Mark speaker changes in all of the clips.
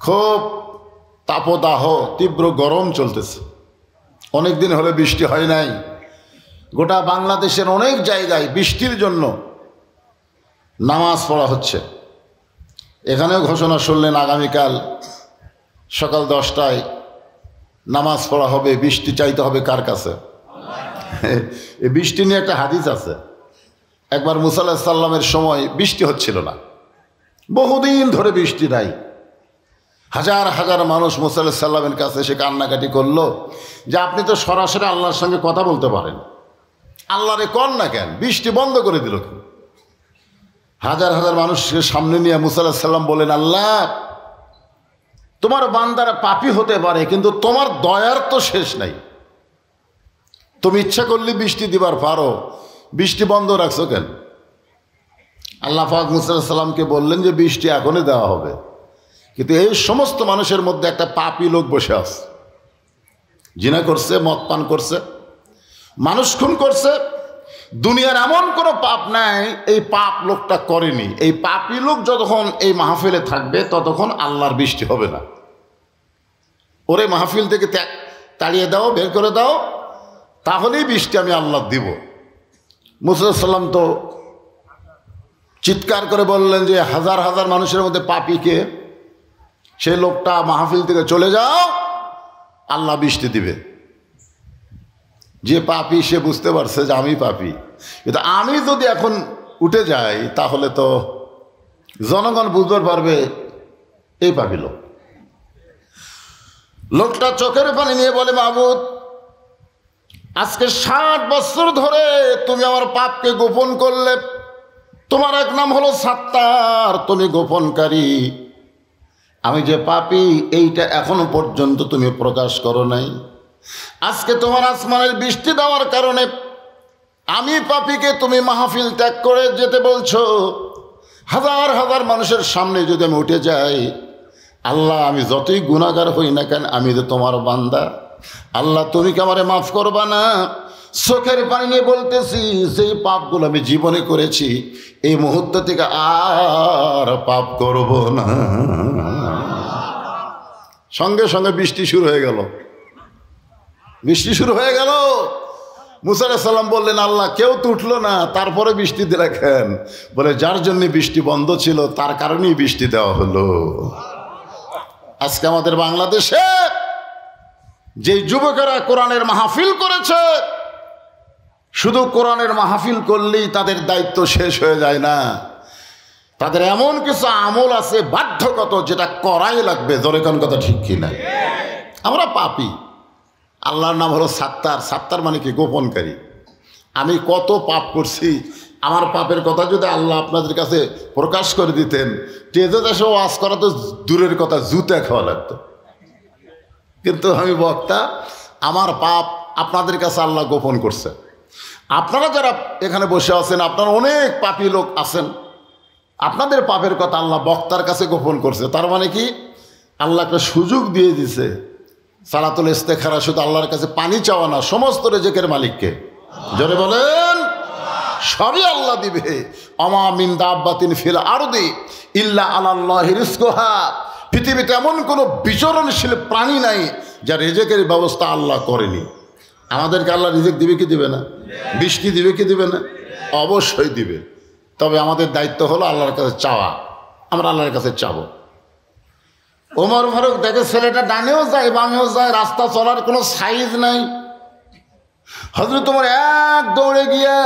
Speaker 1: খুব তাপদাহ তীব্র গরম চলতেছে। অনেক দিন হলে বৃষ্টি হয় নাই। গোটা বাংলাদেশের অনেক জায়গায় বৃষ্টির জন্য নামাজ পড়া হচ্ছে। এখানেও ঘোষণা শুনলেন আগামীকাল সকাল 10টায় নামাজ পড়া হবে। বৃষ্টি চাইতে হবে কার কাছে? এই বৃষ্টি নিয়ে একটা হাদিস আছে। একবার মুসা আলাইহিস সালামের সময় বৃষ্টি হচ্ছিল না, বহুদিন ধরে বৃষ্টি নাই। হাজার হাজার মানুষ মুসা আলাইহিস সালামের কাছে এসে কান্নাকাটি করলো যে আপনি তো সরাসরি আল্লাহর সঙ্গে কথা বলতে পারেন, আল্লাহরে কর না কেন, বৃষ্টি বন্ধ করে দিল কেন? হাজার হাজার মানুষকে সামনে নিয়ে মুসা আলাইহিস সালাম বলেন, আল্লাহ তোমার বান্দারা পাপী হতে পারে, কিন্তু তোমার দয়ার তো শেষ নাই। তুমি ইচ্ছা করলে বৃষ্টি দিবার পারো, বৃষ্টি বন্ধ রাখছো কেন? আল্লাহ পাক মুসা আলাইহিস সালামকে বললেন যে বৃষ্টি এখনই দেওয়া হবে, কিন্তু এই সমস্ত মানুষের মধ্যে একটা পাপী লোক বসে আছে, জিনা করছে, মদ পান করছে, মানুষ খুন করছে। দুনিয়ার এমন কোনো পাপ নাই এই পাপ লোকটা করেনি। এই পাপী লোক যতক্ষণ এই মাহফিলে থাকবে ততক্ষণ আল্লাহর বৃষ্টি হবে না। ওরে মাহফিল থেকে তাড়িয়ে দাও, বের করে দাও, তাহলেই বৃষ্টি আমি আল্লাহ দিব। মুসা আলাইহিস সালাম তো চিৎকার করে বললেন যে হাজার হাজার মানুষের মধ্যে পাপীকে, সেই লোকটা মাহফিল থেকে চলে যাও, আল্লাহ বৃষ্টি দিবে। যে পাপী সে বুঝতে পারছে যে আমি পাপী, কিন্তু আমি যদি এখন উঠে যাই তাহলে তো জনগণ বুঝতে পারবে এই পাপী লোক। লোকটা চোখের পানি নিয়ে বলে, মাবুদ আজকে 60 বছর ধরে তুমি আমার পাপকে গোপন করলে। তোমার এক নাম হলো সাত্তার, তুমি গোপনকারী। আমি যে পাপী এইটা এখনো পর্যন্ত তুমি প্রকাশ করো নাই। আজকে তোমার আসমানের বৃষ্টি দেওয়ার কারণে আমি পাপীকে তুমি মাহফিল ত্যাগ করে যেতে বলছো। হাজার হাজার মানুষের সামনে যদি আমি উঠে যাই, আল্লাহ আমি যতই গুনাহগার হই না কেন, আমি তো তোমার বান্দা। আল্লাহ তুমি কি আমারে মাফ করবা না? চোখের পানি নিয়ে বলতেছি, যেই পাপগুলো আমি জীবনে করেছি এই মুহূর্ত থেকে আর পাপ করব না। সঙ্গে সঙ্গে বৃষ্টি শুরু হয়ে গেল। বৃষ্টি শুরু হয়ে গেল। মুসা আলাইহিস সালাম বললেন, আল্লাহ কেউ তো উঠলো না, তারপরে বৃষ্টি দিয়ে রাখেন। বলে যার জন্য বৃষ্টি বন্ধ ছিল তার কারণেই বৃষ্টি দেওয়া হলো। আজকে আমাদের বাংলাদেশে যে যুবকেরা কোরআনের মাহফিল করেছে, শুধু কোরআনের মাহফিল করলেই তাদের দায়িত্ব শেষ হয়ে যায় না। তাদের এমন কিছু আমল আছে বাধ্যগত, যেটা করাই লাগবে। জোরে কোন কথা ঠিক কি না? আমরা পাপী। আল্লাহর নাম হলো সাত্তার। সাত্তার মানে কি? গোপনকারী। আমি কত পাপ করছি, আমার পাপের কথা যদি আল্লাহ আপনাদের কাছে প্রকাশ করে দিতেন, টেজে দেশে ওয়াজ করা তো দূরের কথা, জুতে খাওয়া লাগতো। কিন্তু আমি বক্তা, আমার পাপ আপনাদের কাছে আল্লাহ গোপন করছে। আপনারা যারা এখানে বসে আছেন, আপনারা অনেক পাপী লোক আছেন, আপনাদের পাপের কথা আল্লাহ বক্তার কাছে গোপন করছে। তার মানে কি? আল্লাহ একটা সুযোগ দিয়ে দিছে। সালাতুল ইস্তেখারা শুধু আল্লাহর কাছে পানি চাওয়া না, সমস্ত রিজিকের মালিককে। জোরে বলেন, সবই আল্লাহ দিবে। আমা মিন দাব্বাতিন ফিল আরদি ইল্লা আলাল্লাহি রিজকুহা। পৃথিবীতে এমন কোনো বিচরণশীল প্রাণী নাই যার রিজিকের ব্যবস্থা আল্লাহ করেনি। আমাদেরকে আল্লাহ রিজিক দিবে কি দিবে না? বৃষ্টি দিবে কি দিবে না? অবশ্যই দিবে। তবে আমাদের দায়িত্ব হলো আল্লাহর কাছে চাওয়া। আমরা আল্লাহর কাছে চাবো। ওমর ফারুক দেখে ছেলেটা ডানেও যায় বামেও যায়, রাস্তা চলার কোনো সাইজ নাই। হযরত ওমর এক দৌড়ে গিয়ে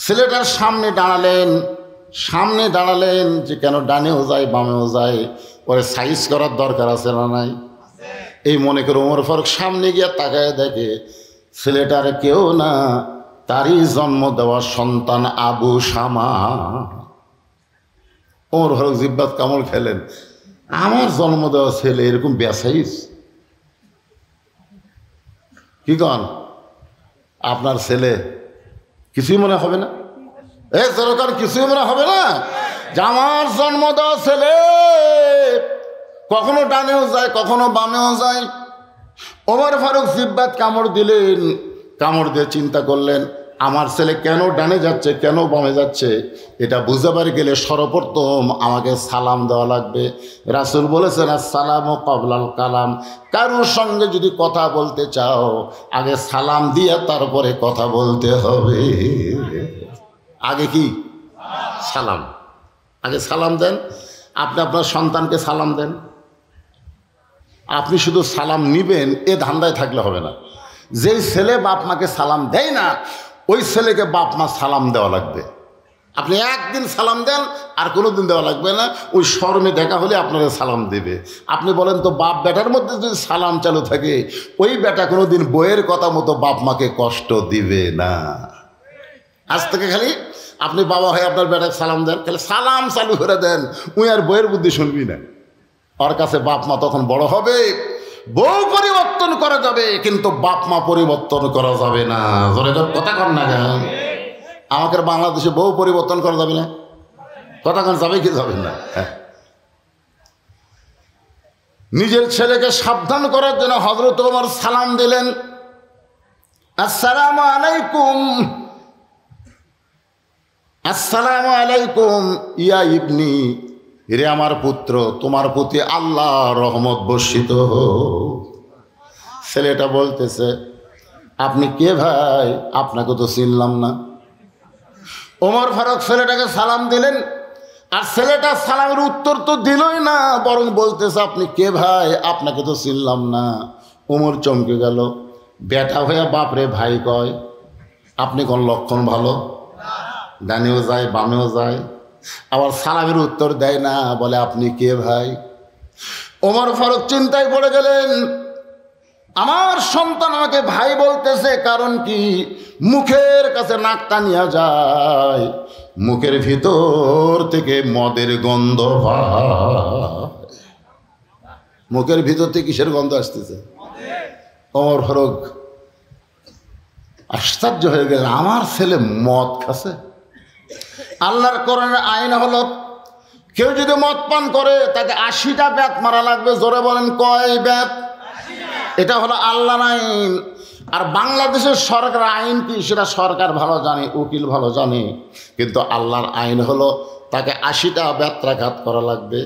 Speaker 1: ছেলেটার সামনে দাঁড়ালেন যে কেন ডানেও যায় বামেও যায়, পরে সাইজ করার দরকার আছে না নাই? এই মনে করে ওমর ফারুক সামনে গিয়ে তাকায় দেখে ছেলেটার কেউ না, তারই জন্ম দেওয়া সন্তান আবু শামা। ওমর ফারুক জিব্বাত কামড় খেলেন, আমার জন্ম দেওয়া ছেলে এরকম বেসাইজ? কি কন? আপনার ছেলে কিছুই মনে হবে না? সরকার কিছুই মনে হবে না যে আমার জন্ম দেওয়া ছেলে কখনো ডানেও যায় কখনো বামেও যায়। ওমর ফারুক জিব্বাত কামড় দিলেন, কামড় দিয়ে চিন্তা করলেন, আমার ছেলে কেন ডানে যাচ্ছে, কেন বামে যাচ্ছে, এটা বুঝাবার গেলে সর্বপ্রথম আমাকে সালাম দেওয়া লাগবে। রাসূল বলেছেন আসসালামু ক্বাবলাল কালাম, কারোর সঙ্গে যদি কথা বলতে চাও আগে সালাম দিয়ে তারপরে কথা বলতে হবে। আগে কি সালাম, আগে সালাম দেন। আপনি আপনার সন্তানকে সালাম দেন। আপনি শুধু সালাম নিবেন এ ধান্দায় থাকলে হবে না। যেই ছেলে বাপ মাকে সালাম দেয় না ওই ছেলেকে বাপ মা সালাম দেওয়া লাগবে। আপনি একদিন সালাম দেন আর কোনো দিন দেওয়া লাগবে না, ওই শর্মে দেখা হলে আপনাকে সালাম দেবে। আপনি বলেন তো বাপ বেটার মধ্যে যদি সালাম চালু থাকে ওই বেটা কোনো দিন বইয়ের কথা মতো বাপ মাকে কষ্ট দিবে না। আজ থেকে খালি আপনি বাবা হয়ে আপনার বেটাকে সালাম দেন, খালি সালাম চালু করে দেন, উই আর বইয়ের বুদ্ধি শুনবি না। ওর কাছে বাপ মা তখন বড় হবে। বউ পরিবর্তন করা যাবে কিন্তু বাপ মা পরিবর্তন করা যাবে না। জোরে কথা কন না কেন? আমাদের বাংলাদেশে বউ পরিবর্তন করা যাবে না, কথা কন যাবে কি যাবে না? নিজের ছেলেকে সাবধান করার জন্য হযরত ওমর সালাম দিলেন, আসসালামু আলাইকুম, আসসালামু আলাইকুম ইয়া ইবনি, রে আমার পুত্র, তোমার প্রতি আল্লাহ রহমত বর্ষিত হোক। ছেলেটা বলতেছে আপনি কে ভাই, আপনাকে তো চিনলাম না। ওমর ফারুক ছেলেটাকে সালাম দিলেন আর ছেলেটা সালামের উত্তর তো দিলই না, বরং বলতেছে আপনি কে ভাই, আপনাকে তো চিনলাম না। ওমর চমকে গেল। বেটা হইয়া বাপরে ভাই কয়, আপনি কোন লক্ষণ ভালো? ডানেও যায় বামেও যায়, আবার সালামের উত্তর দেয় না, বলে আপনি কে ভাই? ওমর ফারুক চিন্তায় পড়ে গেলেন, আমার সন্তান আমাকে ভাই বলতেছে, কারণ কি? মুখের কাছে নাকটা নিয়ে যায়, মুখের ভিতর থেকে মদের গন্ধ হয়। মুখের ভিতর থেকে কিসের গন্ধ আসতেছে? ওমর ফারুক আশ্চর্য হয়ে গেলেন, আমার ছেলে মদ খাচ্ছে। আল্লাহর কোরআনের আইন হলো কেউ যদি মদ পান করে তাকে 80টা বেত মারা লাগবে। জোরে বলেন কয় বেত? এটা হলো আল্লাহর আইন। আর বাংলাদেশের সরকার আইন কি সেটা সরকার ভালো জানে, উকিল ভালো জানে, কিন্তু আল্লাহর আইন হলো তাকে 80টা বেত্রাঘাত করা লাগবে।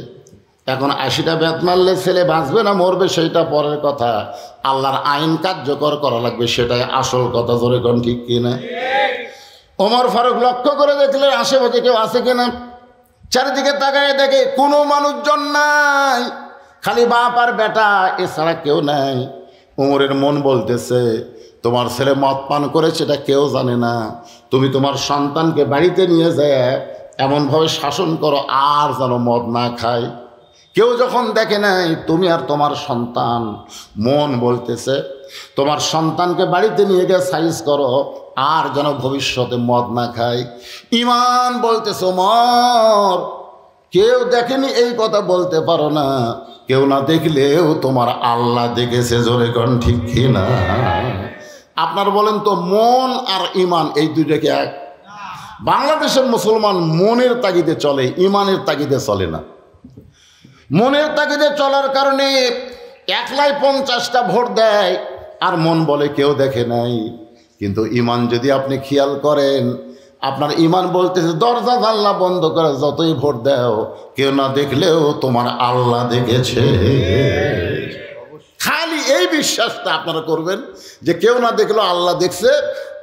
Speaker 1: এখন 80টা বেত মারলে ছেলে বাঁচবে না মরবে সেইটা পরের কথা, আল্লাহর আইন কার্যকর করা লাগবে, সেটাই আসল কথা। জোরে কোন ঠিক কিনা? ওমর ফারুক লক্ষ্য করে দেখলেন আশেপাশে কেউ আছে কিনা। চারিদিকে তাকায় দেখে কোনো মানুষজন নাই, খালি বাপ আর বেটা, এছাড়া কেউ নাই। ওমরের মন বলতেছে তোমার ছেলে মদ পান করে সেটা কেউ জানে না, তুমি তোমার সন্তানকে বাড়িতে নিয়ে যায় এমনভাবে শাসন করো আর যেন মদ না খায়। কেউ যখন দেখে নাই তুমি আর তোমার সন্তান, মন বলতেছে তোমার সন্তানকে বাড়িতে নিয়ে গিয়ে সাইজ করো আর যেন ভবিষ্যতে মদ না খায়। ইমান বলতেছে ওমর কেউ দেখেনি এই কথা বলতে পারো না, কেউ না দেখলেও তোমার আল্লাহ দেখেছে। জোরে কোন ঠিক কিনা? আপনার বলেন তো মন আর ইমান এই দুইটাকে এক? বাংলাদেশের মুসলমান মনের তাগিদে চলে, ইমানের তাগিদে চলে না। মনের তাগিদে চলার কারণে একলাই 50টা ভোট দেয় আর মন বলে কেউ দেখে নাই। কিন্তু ইমান যদি আপনি খেয়াল করেন, আপনার ইমান বলতেছে দরজা জানলা বন্ধ করে যতই ভোট দাও কেউ না দেখলেও তোমার আল্লাহ দেখেছে। খালি এই বিশ্বাসটা আপনারা করবেন যে কেউ না দেখলেও আল্লাহ দেখছে,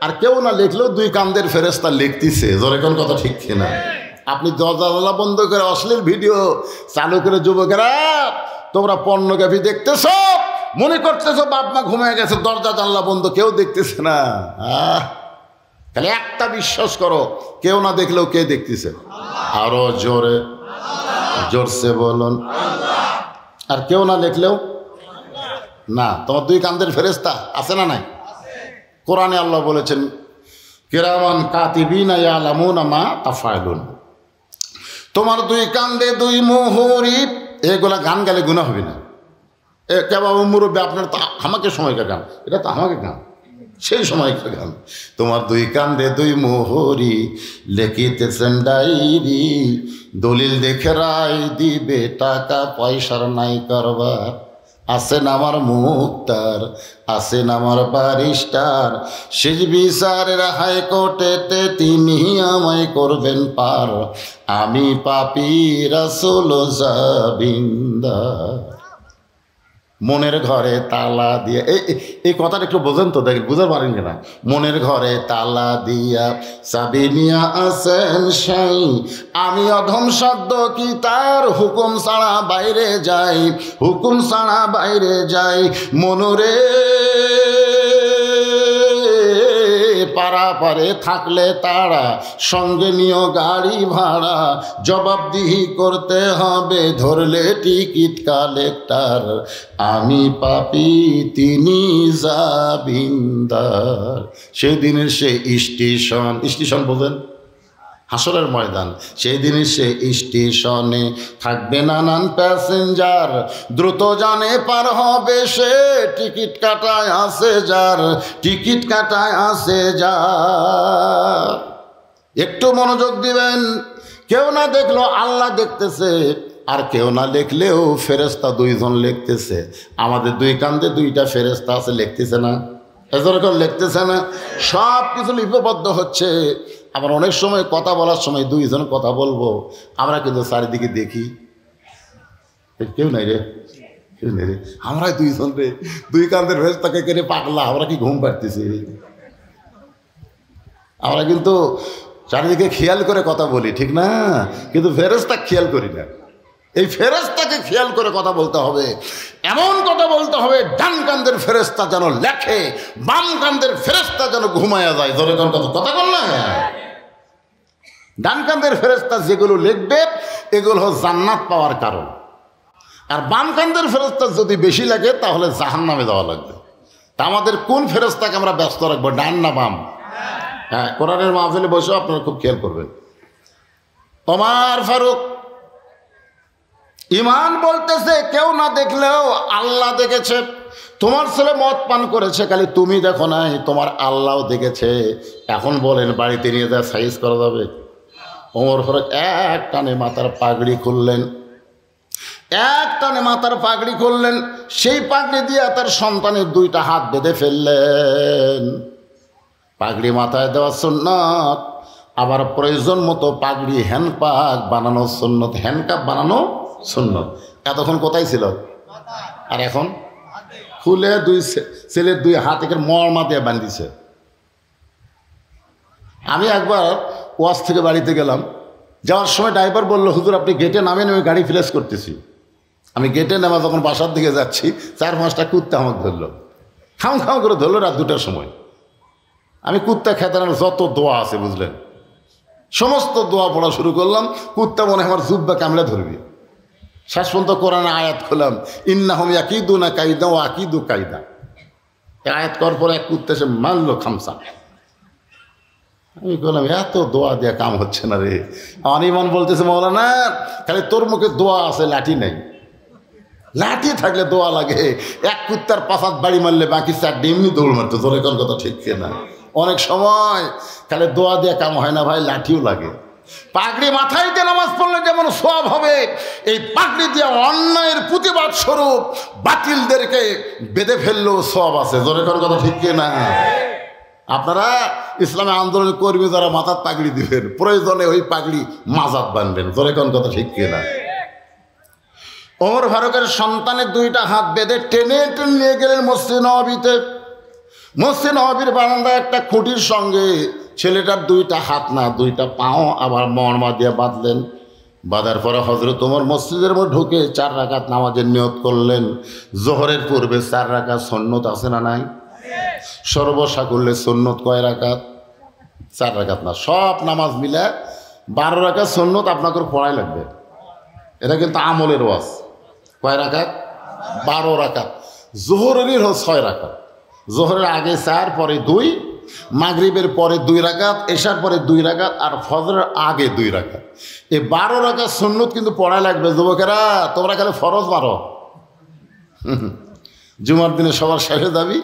Speaker 1: আর কেউ না লিখলেও 2 কান্দের ফেরেশতা লিখতেছে। জোরে কোন কথা ঠিক কিনা? আপনি দরজা জানলা বন্ধ করে অশ্লীল ভিডিও চালু করে যুবকেরা তোমরা পর্নোগ্রাফি দেখতেছ, মনে করতেছো বাপ মা ঘুমিয়ে গেছে, দরজা জানলা বন্ধ, কেউ দেখতেছে না। খালি একটা বিশ্বাস করো, কেউ না দেখলেও কে দেখতেছে? আরো জোরে জোরসে বলুন। আর কেউ না দেখলেও না, তোমার 2 কান্দের ফেরেশতা আছে না নাই? কোরআনে আল্লাহ বলেছেন কিরামান কাতিবিনা ইয়ালামুনা মা তাফআলুন, তোমার 2 কান্দে 2 মুহুরি। এগুলা গান গালে গুনাহ হবে না। এ কেবল মুরব্বী আপনার তো আমাকে সময়কার গান, এটা তো আমাকে গান, সেই সময়কার গান। তোমার 2 কান্দে 2 মোহরি লেখিতেছেন ডাইরি, দলিল দেখে রায় দিবে টাকা পয়সার নাই কারবার। আছেন আমার মুক্তার, আছেন আমার ব্যারিস্টার, শেষ বিচারের হাইকোর্টেতে তিনি আমায় করবেন পার, আমি পাপী রাসূল জাবিন্দার। মনের ঘরে তালা দিয়া, এই কথাটা একটু বোঝেন তো, দেখেন বুঝতে পারেন কিনা। মনের ঘরে তালা দিয়া চাবি নিয়া আছেন সাই, আমি অধম সাধ্য কি তার হুকুম ছাড়া বাইরে যাই, হুকুম ছাড়া বাইরে যাই। মনরে পারাপারে থাকলে তারা, সঙ্গে নিও গাড়ি ভাড়া, জবাবদিহি করতে হবে ধরলে টিকিট কালেক্টর, আমি পাপী তিনি জাবিন্দার। সেদিনের সে স্টেশন, স্টেশন বোঝেন, হাসরের ময়দান, সেই দিনের সে স্টেশনে থাকবে নানান প্যাসেঞ্জার, দ্রুত জানে পার হবে সে, টিকিট কাটায় আসে যার, টিকিট কাটায় আসে যার। একটু মনোযোগ দিবেন, কেউ না দেখলো আল্লাহ দেখতেছে, আর কেউ না লিখলেও ফেরেশতা দুইজন লিখতেছে। আমাদের দুই কান্দে দুইটা ফেরেশতা আছে, লিখতেছে না? এরকম লিখতেছে না? সব কিছু লিপিবদ্ধ হচ্ছে। আবার অনেক সময় কথা বলার সময় দুইজন কথা বলবো, আমরা কিন্তু চারিদিকে দেখি কেউ নাই রে, কেউ নেই রে, আমরা দুইজন রে, দুই কান্দের ফেরেশতাকে কেটে পাগলা, আমরা কি ঘুম পাড়তেছি? আমরা কিন্তু চারিদিকে খেয়াল করে কথা বলি, ঠিক না? কিন্তু ফেরেশতা খেয়াল করি না। এই ফেরেশতাকে খেয়াল করে কথা বলতে হবে, এমন কথা বলতে হবে ডান কান্দের ফেরেশতা যেন লেখে, বাম কান্দের ফেরেশতা যেন ঘুমায়া যায়। ধরে কোন কথা বল না, ডান কান্দের ফেরেশতা যেগুলো লিখবে এগুলো জান্নাত পাওয়ার কারণ, আর বাম কান্দের ফেরেশতা যদি বেশি লাগে তাহলে জাহান্নামে যাওয়া লাগবে। তা আমাদের কোন ফেরেশতাকে আমরা ব্যস্ত রাখবো, ডান না বাম? হ্যাঁ, কোরআনের মাহফিলে বসেও আপনারা খুব খেয়াল করবেন। ওমর ফারুক ইমান বলতেছে কেউ না দেখলেও আল্লাহ দেখেছে। তোমার ছেলে মদ পান করেছে, খালি তুমি দেখো নাই, তোমার আল্লাহও দেখেছে। এখন বলেন বাড়িতে নিয়ে যা সাইজ করা যাবে? ওমর ফারুক এক টানে মাথার পাগড়ি খুললেন, এক টানে মাথার পাগড়ি খুললেন, সেই পাগড়ি দিয়ে তার সন্তানের দুইটা হাত বেঁধে ফেললেন। পাগড়ি মাথায় দেওয়া সুন্নাত, আবার প্রয়োজন মতো পাগড়ি হ্যান্ডপাক বানানো সুন্নত, হ্যান্ডকাপ বানানো সুন্নত। এতক্ষণ কোথায় ছিল? আর এখন খুলে দুই ছেলের দুই হাত একে মরমা দিয়ে বান্ধিছে। আমি একবার ওয়াজ থেকে বাড়িতে গেলাম, যাওয়ার সময় ড্রাইভার বলল, হুজুর আপনি গেটে নামেন, আমি গাড়ি ফ্লেস করতেছি। আমি গেটে নামা যখন বাসার দিকে যাচ্ছি, 4-5টা কুত্তা আমাকে ধরলো, খাও খাও করে ধরলো রাত 2টার সময়। আমি কুত্তা খেতানোর যত দোয়া আছে বুঝলেন, সমস্ত দোয়া পড়া শুরু করলাম। কুত্তা মনে হয় আমার জুব্বা কামড়ে ধরবি। শেষ পর্যন্ত কোরআনে আয়াত খোলাম, ইন্নাহুম ইয়াকিদুনা কাইদা ওয়া আকিদু কাইদা। আয়াত করার পরে এক কুত্তা এসে মারলো খামসা। আমি বললাম এত দোয়া দেওয়া কাম হচ্ছে না রে। অনিমান বলতেছে, মৌলানা খালি তোর মুখে দোয়া আছে, লাঠি নেই। লাঠি থাকলে দোয়া লাগে। এক কুত্তার পাশাত বাড়ি মারলে বাকি 4 এমনি দৌড় মারতো। তোর কোন কথা ঠিক না? অনেক সময় খালি দোয়া দিয়ে কাম হয় না ভাই, লাঠিও লাগে। পাগড়ি মাথায় দিয়ে নামাজ পড়লে যেমন সওয়াব হবে, এই পাগড়ি দিয়ে অন্যায়ের প্রতিবাদ স্বরূপ বাতিলদেরকে বেঁধে ফেললেও সওয়াব আছে। জোরে কোন কথা ঠিক না? আপনারা ইসলামী আন্দোলনের কর্মী যারা মাথার পাগড়ি দিবেন, প্রয়োজনে ওই পাগড়ি মাজাত বানবেন। জোরে কোন কথা ঠিক না? ওমর ফারুকের সন্তানের 2টা হাত বেঁধে টেনে টেনে নিয়ে গেলেন মসজিদ নববীতে। মসজিদ নববীর বারান্দায় একটা খুঁটির সঙ্গে ছেলেটার 2টা হাত না 2টা পাও আবার মরমা দিয়ে বাঁধলেন। বাঁধার পরে হযরত ওমর মসজিদের মধ্যে ঢুকে 4 রাকাত নামাজের নিয়ত করলেন। জোহরের পূর্বে 4 রাকাত সুন্নত আছে না নাই? সর্বসা করলে সুন্নত কয় রাকাত? 4 রাকাত না, সব নামাজ মিলে 12 রাকাত সুন্নত আপনাকে পড়াই লাগবে। এটা কিন্তু আমলের ওয়াজ। কয় রাকাত? 12 রাকাত। জোহরেরই 6 রাকাত। জোহরের আগে 4, পরে 2, মাগরিবের পরে 2 রাকাত, এশার পরে 2 রাকাত, আর ফজরের আগে 2 রাকাত। এই 12 রাকাত সুন্নত কিন্তু পড়াই লাগবে। যুবকেরা তোমরা খালি ফরজ মারো, জুমার দিনে সবার শেষে যাবি,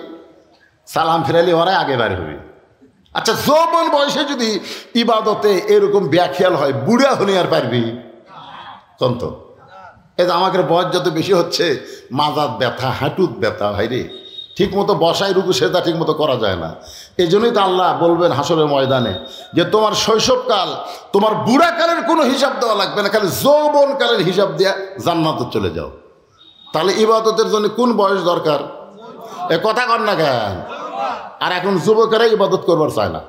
Speaker 1: সালাম ফিরালি ওরাই আগে বাড়ি হবি। আচ্ছা, যৌবন বয়সে যদি ইবাদতে এরকম ব্যাখ্যাল হয়, বুড়া হলে আর পারবি? কন্ত এই যে আমাদের বয়স যত বেশি হচ্ছে মাজার ব্যথা, হাঁটুত ব্যথা, হাইরে ঠিক মতো বসায় রুকু সেজদা ঠিক মতো করা যায় না। এই জন্যই তো আল্লাহ বলবেন হাসরের ময়দানে যে তোমার শৈশবকাল, তোমার বুড়াকালের কোনো হিসাব দেওয়া লাগবে না, খালি যৌবনকালের হিসাব দিয়ে জান্নাতে চলে যাও। তাহলে ইবাদতের জন্য কোন বয়স দরকার? এ কথা কর না কেন? আর এখন যুবকেরা ইবাদত করবার চায় না।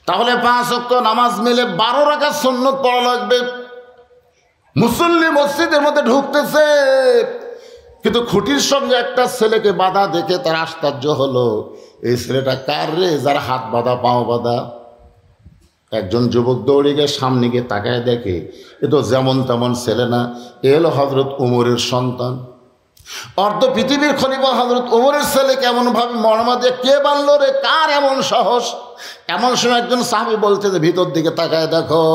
Speaker 1: তাহলে 5 ওয়াক্ত নামাজ মিলে 12 রাকাত সুন্নত পড়া লাগবে। মুসল্লি মসজিদের মধ্যে ঢুকতেছে, কিন্তু খুঁটির সঙ্গে একটা ছেলেকে বাধা দেখে তার আশ্চর্য হলো, এই ছেলেটা কার রে, যার হাত বাঁধা পাও বাঁধা। একজন যুবক দৌড়ে গিয়ে সামনে গিয়ে তাকায় দেখে এ তো যেমন তেমন ছেলে না, এ হলো হজরত উমরের সন্তান, অর্ধ পৃথিবীর খলিফা হজরত উমরের ছেলে। কেমনভাবে মর্মা দিয়ে কে বানলো রে, কার এমন সাহস? এমন সময় একজন সাহাবী বলছে যে ভিতর দিকে তাকায় দেখো।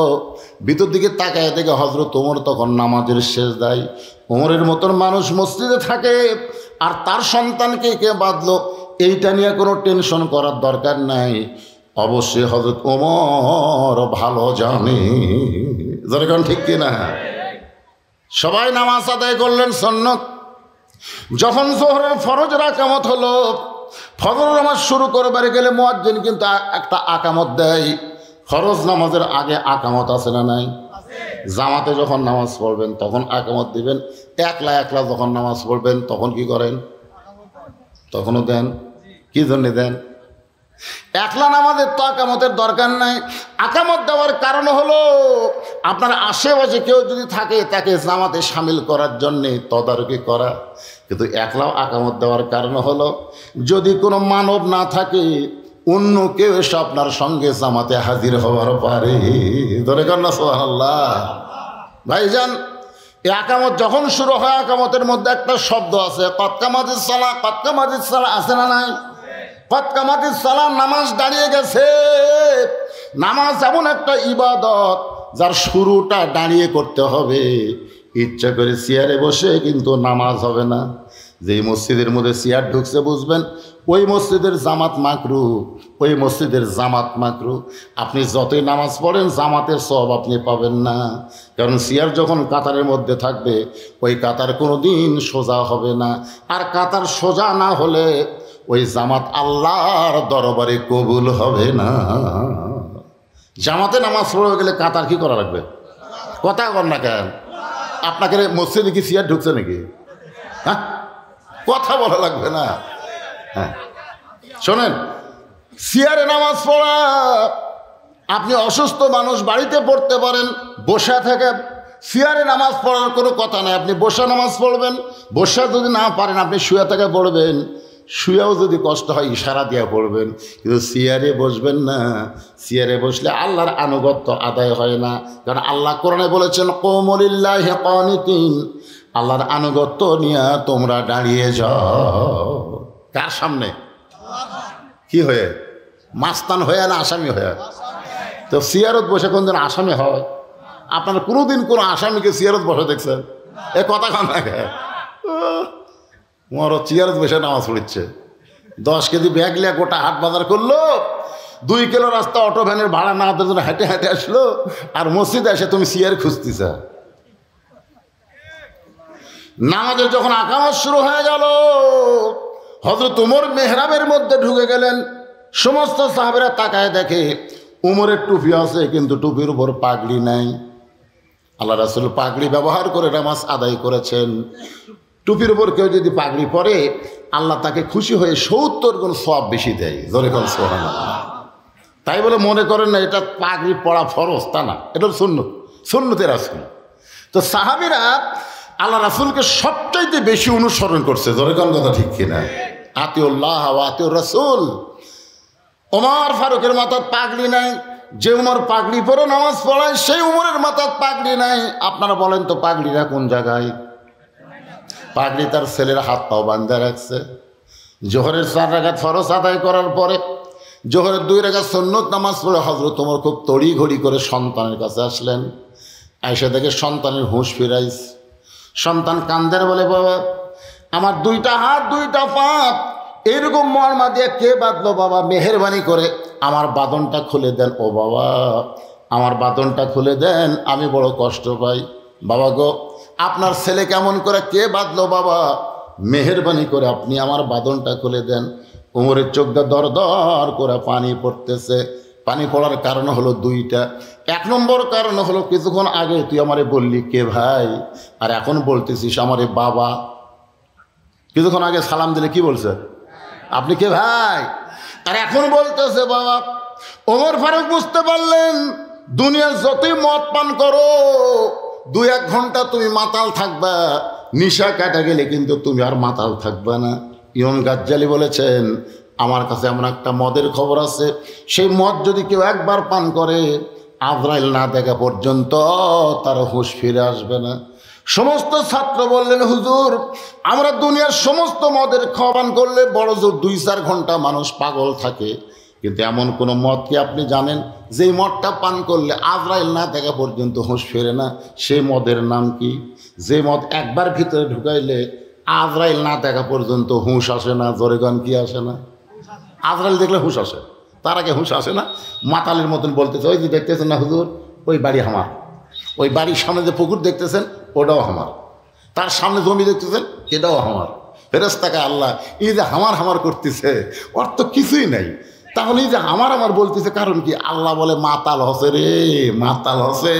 Speaker 1: ভিতর দিকে তাকায় দেখে হজরত উমর তখন নামাজের সেজদায়। উমরের মতন মানুষ মসজিদে থাকে আর তার সন্তানকে কে বাঁধলো, এইটা নিয়ে কোনো টেনশন করার দরকার নাই। অবশ্যই হজরত উমর ভালো জানে, যেরকম ঠিক কিনা। সবাই নামাজ আদায় করলেন সুন্নত। যখন জোহরের ফরজের আকামত হলো, ফজর নামাজ শুরু করবার গেলে মুয়াজ্জিন কিন্তু একটা আকামত দেয়। ফরজ নামাজের আগে আকামত আছে না নাই? জামাতে যখন নামাজ পড়বেন তখন আকামত দিবেন, একলা একলা যখন নামাজ পড়বেন তখন কি করেন? তখনও দেন। কি জন্য দেন? একলা নামাজের তো আকামতের দরকার নাই। আকামত দেওয়ার কারণ হলো আপনার আশেপাশে কেউ যদি থাকে তাকে জামাতে সামিল করার জন্যে তদারকি করা। কিন্তু একলাও আকামত দেওয়ার কারণ হলো যদি কোনো মানব না থাকে, অন্য কেউ এসে আপনার সঙ্গে জামাতে হাজির হওয়ার পারে। ধরে কর না সুবহানাল্লাহ। ভাইজান, এই আকামত যখন শুরু হয়, আকামতের মধ্যে একটা শব্দ আছে, কদ কামাতিস সালাহ। কদ কামাতিস সালাহ আছে না নাই? কদ কামাতিস সালাহ, নামাজ দাঁড়িয়ে গেছে। নামাজ এমন একটা ইবাদত যার শুরুটা দাঁড়িয়ে করতে হবে। ইচ্ছা করে চেয়ারে বসে কিন্তু নামাজ হবে না। যেই মসজিদের মধ্যে চেয়ার ঢুকছে বুঝবেন ওই মসজিদের জামাত মাকরু, ওই মসজিদের জামাত মাকরু। আপনি যতই নামাজ পড়েন জামাতের সওয়াব আপনি পাবেন না, কারণ চেয়ার যখন কাতারের মধ্যে থাকবে ওই কাতার কোনো দিন সোজা হবে না। আর কাতার সোজা না হলে ওই জামাত আল্লাহর দরবারে কবুল হবে না। জামাতে নামাজ পড়ে গেলে কাতার কি করা লাগবে? কথা কর না কেন? আপনাকে মসজিদে কি চেয়ার ঢুকছে নাকি? হ্যাঁ, কথা বলা লাগবে না। হ্যাঁ শোনেন, চেয়ারে নামাজ পড়া, আপনি অসুস্থ মানুষ বাড়িতে পড়তে পারেন বসে থেকে। চেয়ারে নামাজ পড়ার কোনো কথা নাই, আপনি বসে নামাজ পড়বেন। বসে যদি না পারেন আপনি শুয়ে থেকে পড়বেন। শুয়েও যদি কষ্ট হয় ইশারা দিয়ে পড়বেন, কিন্তু চেয়ারে বসবেন না। চেয়ারে বসলে আল্লাহর আনুগত্য আদায় হয় না, কারণ আল্লাহ কোরআনে বলেছেন কুমু লিল্লাহি কানিতিন, আল্লাহর আনুগত্য নিয়ে তোমরা দাঁড়িয়ে যাও। কার সামনে? কি হয়ে? মাস্তান হয়ে না আসামি হয়ে? তো চেয়ারত বসে কোনদিন আসামি হয়? আপনারা কোনোদিন কোনো আসামিকে চেয়ারত বসে দেখছেন? এ কথা কান লাগে। তোমারও চেয়ারত বসে নামাজ পড়ছে। 10 কেজি ব্যাগ লিয়া গোটা হাট বাজার করলো, 2 কিলো রাস্তা অটো ভ্যানের ভাড়া না দেওয়ার জন্য হেঁটে হেঁটে আসলো, আর মসজিদে এসে তুমি চেয়ার খুঁজতেছ। নামাজের যখন আকামত শুরু হয়ে গেল, হযরত উমর মেহরাবের মধ্যে ঢুকে গেলেন। সমস্ত সাহাবীরা তাকায় দেখে উমরের টুপি আছে কিন্তু টুপির উপর পাগড়ি নাই। আল্লাহ রাসূল পাগড়ি ব্যবহার করে নামাজ আদায় করেছেন। টুপির উপর কেউ যদি পাগড়ি পরে আল্লাহ তাকে খুশি হয়ে 70 গুণ সওয়াব বেশি দেয়। জোরে বলেন সুবহানাল্লাহ। তাই বলে মনে করেন না এটা পাগড়ি পরা ফরজ, তা না, এটা সুন্নত, সুন্নতে রাসূল। তো সাহাবীরা আল্লাহ রাসূলকে সবচাইতে বেশি অনুসরণ করছে। জোরে কোন কথা ঠিক কিনা? আতিউল্লাহ ওয়া আতিউর রাসূল। ওমর ফারুকের মাথায় পাগড়ি নাই, যে উমর পাগড়ি পরে নামাজ পড়ায় সেই উমরের মাথায় পাগড়ি নাই। আপনারা বলেন তো পাগড়িটা কোন জায়গায়? পাগড়ি তার ছেলের হাত পাও বান্ধা রাখছে। জোহরের 4 রাকাত ফরজ আদায় করার পরে জোহরের 2 রাকাত সুন্নত নামাজ পড়ে হযরত ওমর খুব তড়িঘড়ি করে সন্তানের কাছে আসলেন। আয়েশা দেখে সন্তানের হুঁশ ফিরাইস। সন্তান কান্দের বলে, বাবা আমার 2টা হাত 2টা পা এরকম মর্মা দিয়ে কে বাঁধলো বাবা, মেহেরবানি করে আমার বাঁধনটা খুলে দেন। ও বাবা আমার বাঁধনটা খুলে দেন, আমি বড় কষ্ট পাই। বাবা গো আপনার ছেলে কেমন করে কে বাঁধলো বাবা, মেহেরবানি করে আপনি আমার বাঁধনটা খুলে দেন। ওমরের চোখটা দর দর করে পানি পড়তেছে। পানি পড়ার কারণ হলো দুইটা। এক নম্বর কারণ হলো কিছুক্ষণ আগে তুই আমারে বললি কে ভাই, আর এখন বলতেছিস আমারে বাবা। কিছুক্ষণ আগে সালাম দিলে কি বলছে, আপনি কে ভাই, আর এখন বলতেছে বাবা। ওমর ফারুক বুঝতে পারলেন দুনিয়ার যতই মদ পান করো 2-1 ঘন্টা তুমি মাতাল থাকবা, নিশা কাটা গেলে কিন্তু তুমি আর মাতাল থাকবা না। ইমাম গাজ্জালি বলেছেন আমার কাছে এমন একটা মদের খবর আছে, সেই মদ যদি কেউ একবার পান করে আজরাইল না দেখা পর্যন্ত তার হুঁশ ফিরে আসবে না। সমস্ত ছাত্র বললেন হুজুর আমরা দুনিয়ার সমস্ত মদের খাওয়া পান করলে বড় জোর 2-4 ঘন্টা মানুষ পাগল থাকে, কিন্তু এমন কোনো মদ কি আপনি জানেন যেই মদটা পান করলে আজরাইল না দেখা পর্যন্ত হুঁশ ফেরে না? সেই মদের নাম কি? যে মদ একবার ভিতরে ঢুকাইলে আজরাইল না দেখা পর্যন্ত হুঁশ আসে না। জোরে গান কি আসে না? আজরাইল দেখলে হুঁশ আসে, তার আগে হুঁশ আসে না। মাতালের মতন বলতেছে ওই যে দেখতেছেন না হুজুর ওই বাড়ি আমার, ওই বাড়ির সামনে যে পুকুর দেখতেছেন ওটাও আমার, তার সামনে জমি দেখতেছেন এটাও আমার। ফেরেশতাকে আল্লাহ এই যে হামার হামার করতেছে ওর তো কিছুই নাই, তাহলে এই যে আমার বলতেছে কারণ কি? আল্লাহ বলে মাতাল হসে রে, মাতাল হসে।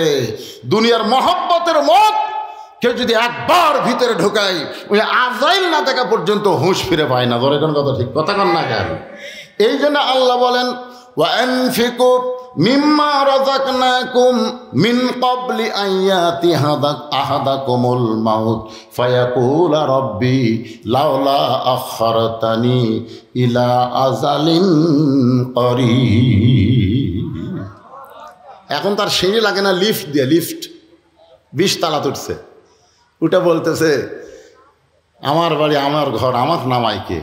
Speaker 1: দুনিয়ার মহব্বতের মত কেউ যদি একবার ভিতরে ঢোকায় ওই আজরাইল না দেখা পর্যন্ত হুঁশ ফিরে পায় না। ধরে কোন কথা ঠিক কথা কন না কেন? এই জন্য আল্লাহ বলেন ওয়ানফিকু মিম্মা রাযাকনাকুম মিন ক্বাবলি আইয়াতি আহাদাকুমুল মাউত ফায়াকুলা রাব্বি লাউলা আখারতানি ইলা আজালিন করিব। এখন তার সিঁড়ি লাগে না, লিফট দিয়ে, লিফট 20 তালা তুলছে, ওটা বলতেছে আমার বাড়ি আমার ঘর আমার নামাই কে?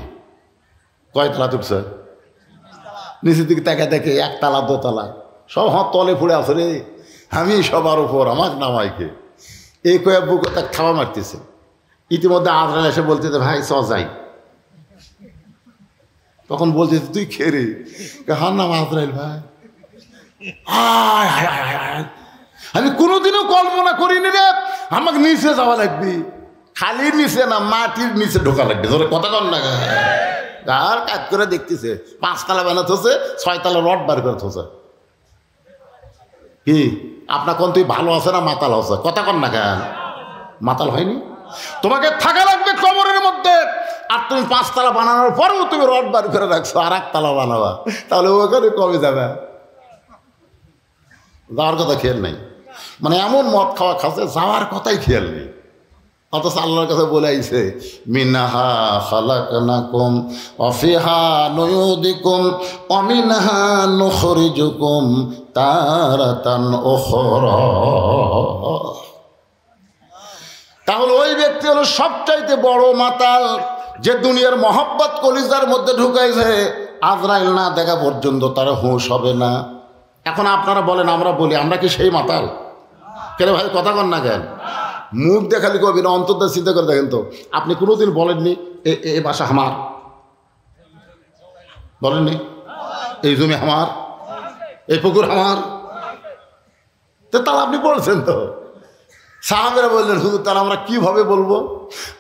Speaker 1: কয় তালা তুলছে? নিচের দিকে তাকে দেখে 1 তালা 2 তালা সব হাত তলে পড়ে আছে রে, আমি সবার উপর আমার নামাইকে। এই কয়ে বুক তাক থাবা মারতেছে। ইতিমধ্যে আজরাইল এসে বলতেছে ভাই চ যাই। তখন বলতেছে তুই খেরে? হার নাম আজরাইল ভাই। আমি কোনোদিনও কল্পনা করিনি রে আমাকে নিচে যাওয়া লাগবে, খালি নিচে না মাটির নিচে ঢোকা লাগবে। ধরে কথা কন না আর কাজ করে দেখতেছে 5 তালা বানাতে হচ্ছে, 6 তালা রড বার করে থোছে। কি আপনার কোন তুই ভালো আছে না মাতাল আছে? কথা কন না কেন? মাতাল হয়নি? তোমাকে থাকা লাগবে কবরের মধ্যে, আর তুমি 5 তালা বানানোর পরেও তুমি রড বার করে রাখছো আর 1 তালা বানাবা, তাহলে ওখানে কবে যাবে? যাওয়ার কথা খেয়াল নেই। মানে এমন মদ খাওয়া খাচ্ছে যাওয়ার কথাই খেয়াল নেই। অথচ আল্লাহর কাছে বলে আইছে মিনহা খালাকনাকুম ওয়া ফিহা নুয়ুদিকুম ওয়া মিনহা নুখরিজুকুম তারাতান উখরা। তাহলে ওই ব্যক্তি হলো সবচাইতে বড় মাতাল যে দুনিয়ার মহব্বত কলিজার মধ্যে ঢুকাইছে, আজরাইল না দেখা পর্যন্ত তার হুঁশ হবে না। এখন আপনারা বলেন আমরা বলি আমরা কি সেই মাতাল? কেন ভাই কথা কন না কেন? মুখ দেখালি কবি না, অন্তর্দা চিন্তা করে দেখেন তো। আপনি কোনোদিন বলেননি এ বাসা আমার? বলেননি এই জমি আমার, এই পুকুর আমার? তো তাহলে আপনি বলছেন তো। সাহাবেরা বললেন হুজুর তাহলে আমরা কীভাবে বলবো?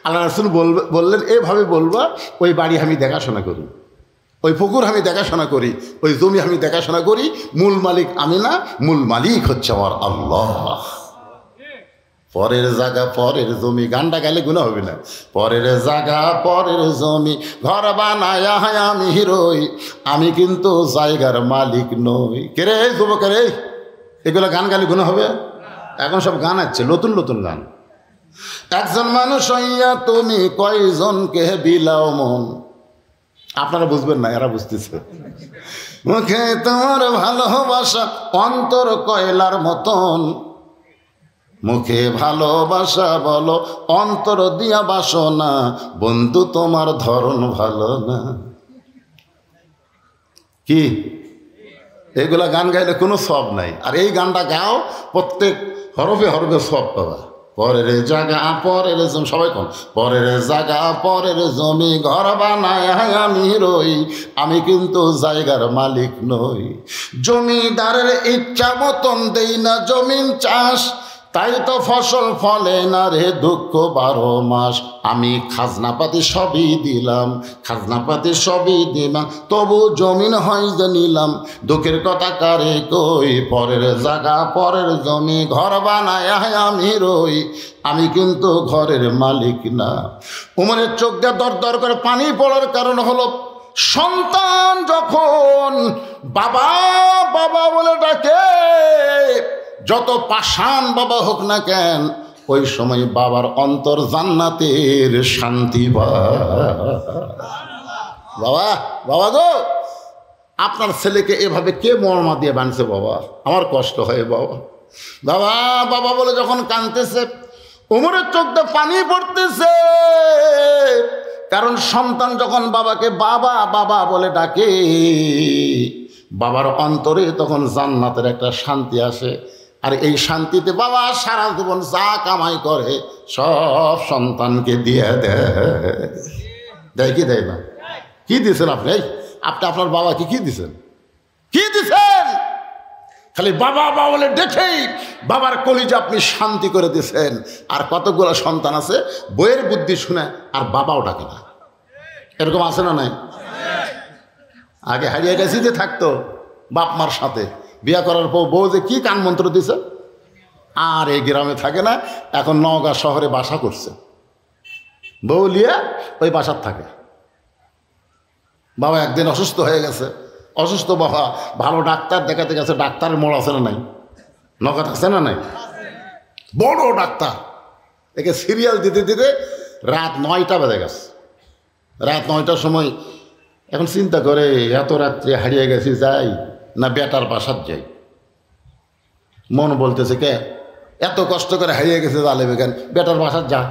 Speaker 1: আল্লাহ রাসূল বললেন এভাবে বলবা ওই বাড়ি আমি দেখাশোনা করি, ওই পুকুর আমি দেখাশোনা করি, ওই জমি আমি দেখাশোনা করি, মূল মালিক আমি না, মূল মালিক হচ্ছে আমার আল্লাহ। পরের জায়গা পরের জমি, গানটা গাইলে গুনাহ হবে না। পরের জায়গা পরের জমি ঘর বানায় আমি হিরোই, আমি কিন্তু জায়গার মালিক নই। কে রে যুবক রে, এগুলো গান গাইলে গুনাহ হবে? এখন সব গান আছে নতুন নতুন গান। একজন মানুষ হইয়া তুমি কয়জনকে বিলাও মন। আপনারা বুঝবেন না, এরা বুঝতেছে। মুখে তোমার ভালোবাসা অন্তর কয়লার মতন, মুখে ভালোবাসা বলো অন্তর দিয়া বাসনা, বন্ধু তোমার ধরন ভালো না। কি এগুলা গান গাইলে কোনো সব নাই। আর এই গানটা গাও প্রত্যেক হরফে হরফে সব পাবা। পরের জায়গা পরের জমি, সবাই কম, পরের জায়গা পরের জমি ঘর বানায় আমি রই, আমি কিন্তু জায়গার মালিক নই। জমিদারের ইচ্ছা মতন দেই না জমিন চাষ, তাই তো ফসল ফলে না রে দুঃখ 12 মাস। আমি খাজনাপাতি সবই দিলাম, খাজনাপাতি সবই দিলাম, তবু জমিন হয় যে নিলাম। দুঃখের কথা কারে কই, পরের জায়গা পরের জমি, ঘর বানায় আমি রই, আমি কিন্তু ঘরের মালিক না। উমরের চোখ দিয়ে দর দর করে পানি পড়ার কারণ হলো, সন্তান যখন বাবা বাবা বলে ডাকে, যত পাষাণ বাবা হোক না কেন, ওই সময় বাবার অন্তর জান্নাতের শান্তি বাবা বাবা গো, আপনার ছেলেকে এভাবে কে মর্মা দিয়ে বানছে বাবা? আমার কষ্ট হয় বাবা। বাবা বাবা বলে যখন কাঁদতেছে, উমরের চোখ দিয়ে পানি পড়তেছে, কারণ সন্তান যখন বাবাকে বাবা বাবা বলে ডাকে, বাবার অন্তরে তখন জান্নাতের একটা শান্তি আসে। আর এই শান্তিতে বাবা সারা জীবন যা কামাই করে সব সন্তানকে দিয়ে দেয় কি দেয় না? কি দিয়েছেন আপনি? আপনি আপনার বাবাকে কি দিয়েছেন? কি দিয়েছেন? খালি বাবা বাবা বলে দেখেই বাবার কলিজা আপনি শান্তি করে দিয়েছেন। আর কতগুলো সন্তান আছে বইয়ের বুদ্ধি শুনে আর বাবাও ডাকে না, এরকম আছে না নাই? আগে হারিয়ে গেছি যে থাকতো বাপ মার সাথে, বিয়ে করার পর বউ যে কি কান মন্ত্র দিছে, আর এই গ্রামে থাকে না, এখন নওগাঁ শহরে বাসা করছে, বউ লিয়ে ওই বাসার থাকে। বাবা একদিন অসুস্থ হয়ে গেছে, অসুস্থ বাবা ভালো ডাক্তার দেখাতে গেছে, ডাক্তারের মোড় আছে না নাই? নগদ আছে না নাই? বড় ডাক্তার, একে সিরিয়াল দিতে দিতে রাত 9টা বেজে গেছে। রাত 9টার সময় এখন চিন্তা করে, এত রাত্রে হারিয়ে গেছি, যাই না বেটার বাসার যাই। মন বলতেছে কে এত কষ্ট করে হারিয়ে গেছে, জালেবে কেন, বেটার বাসার যা।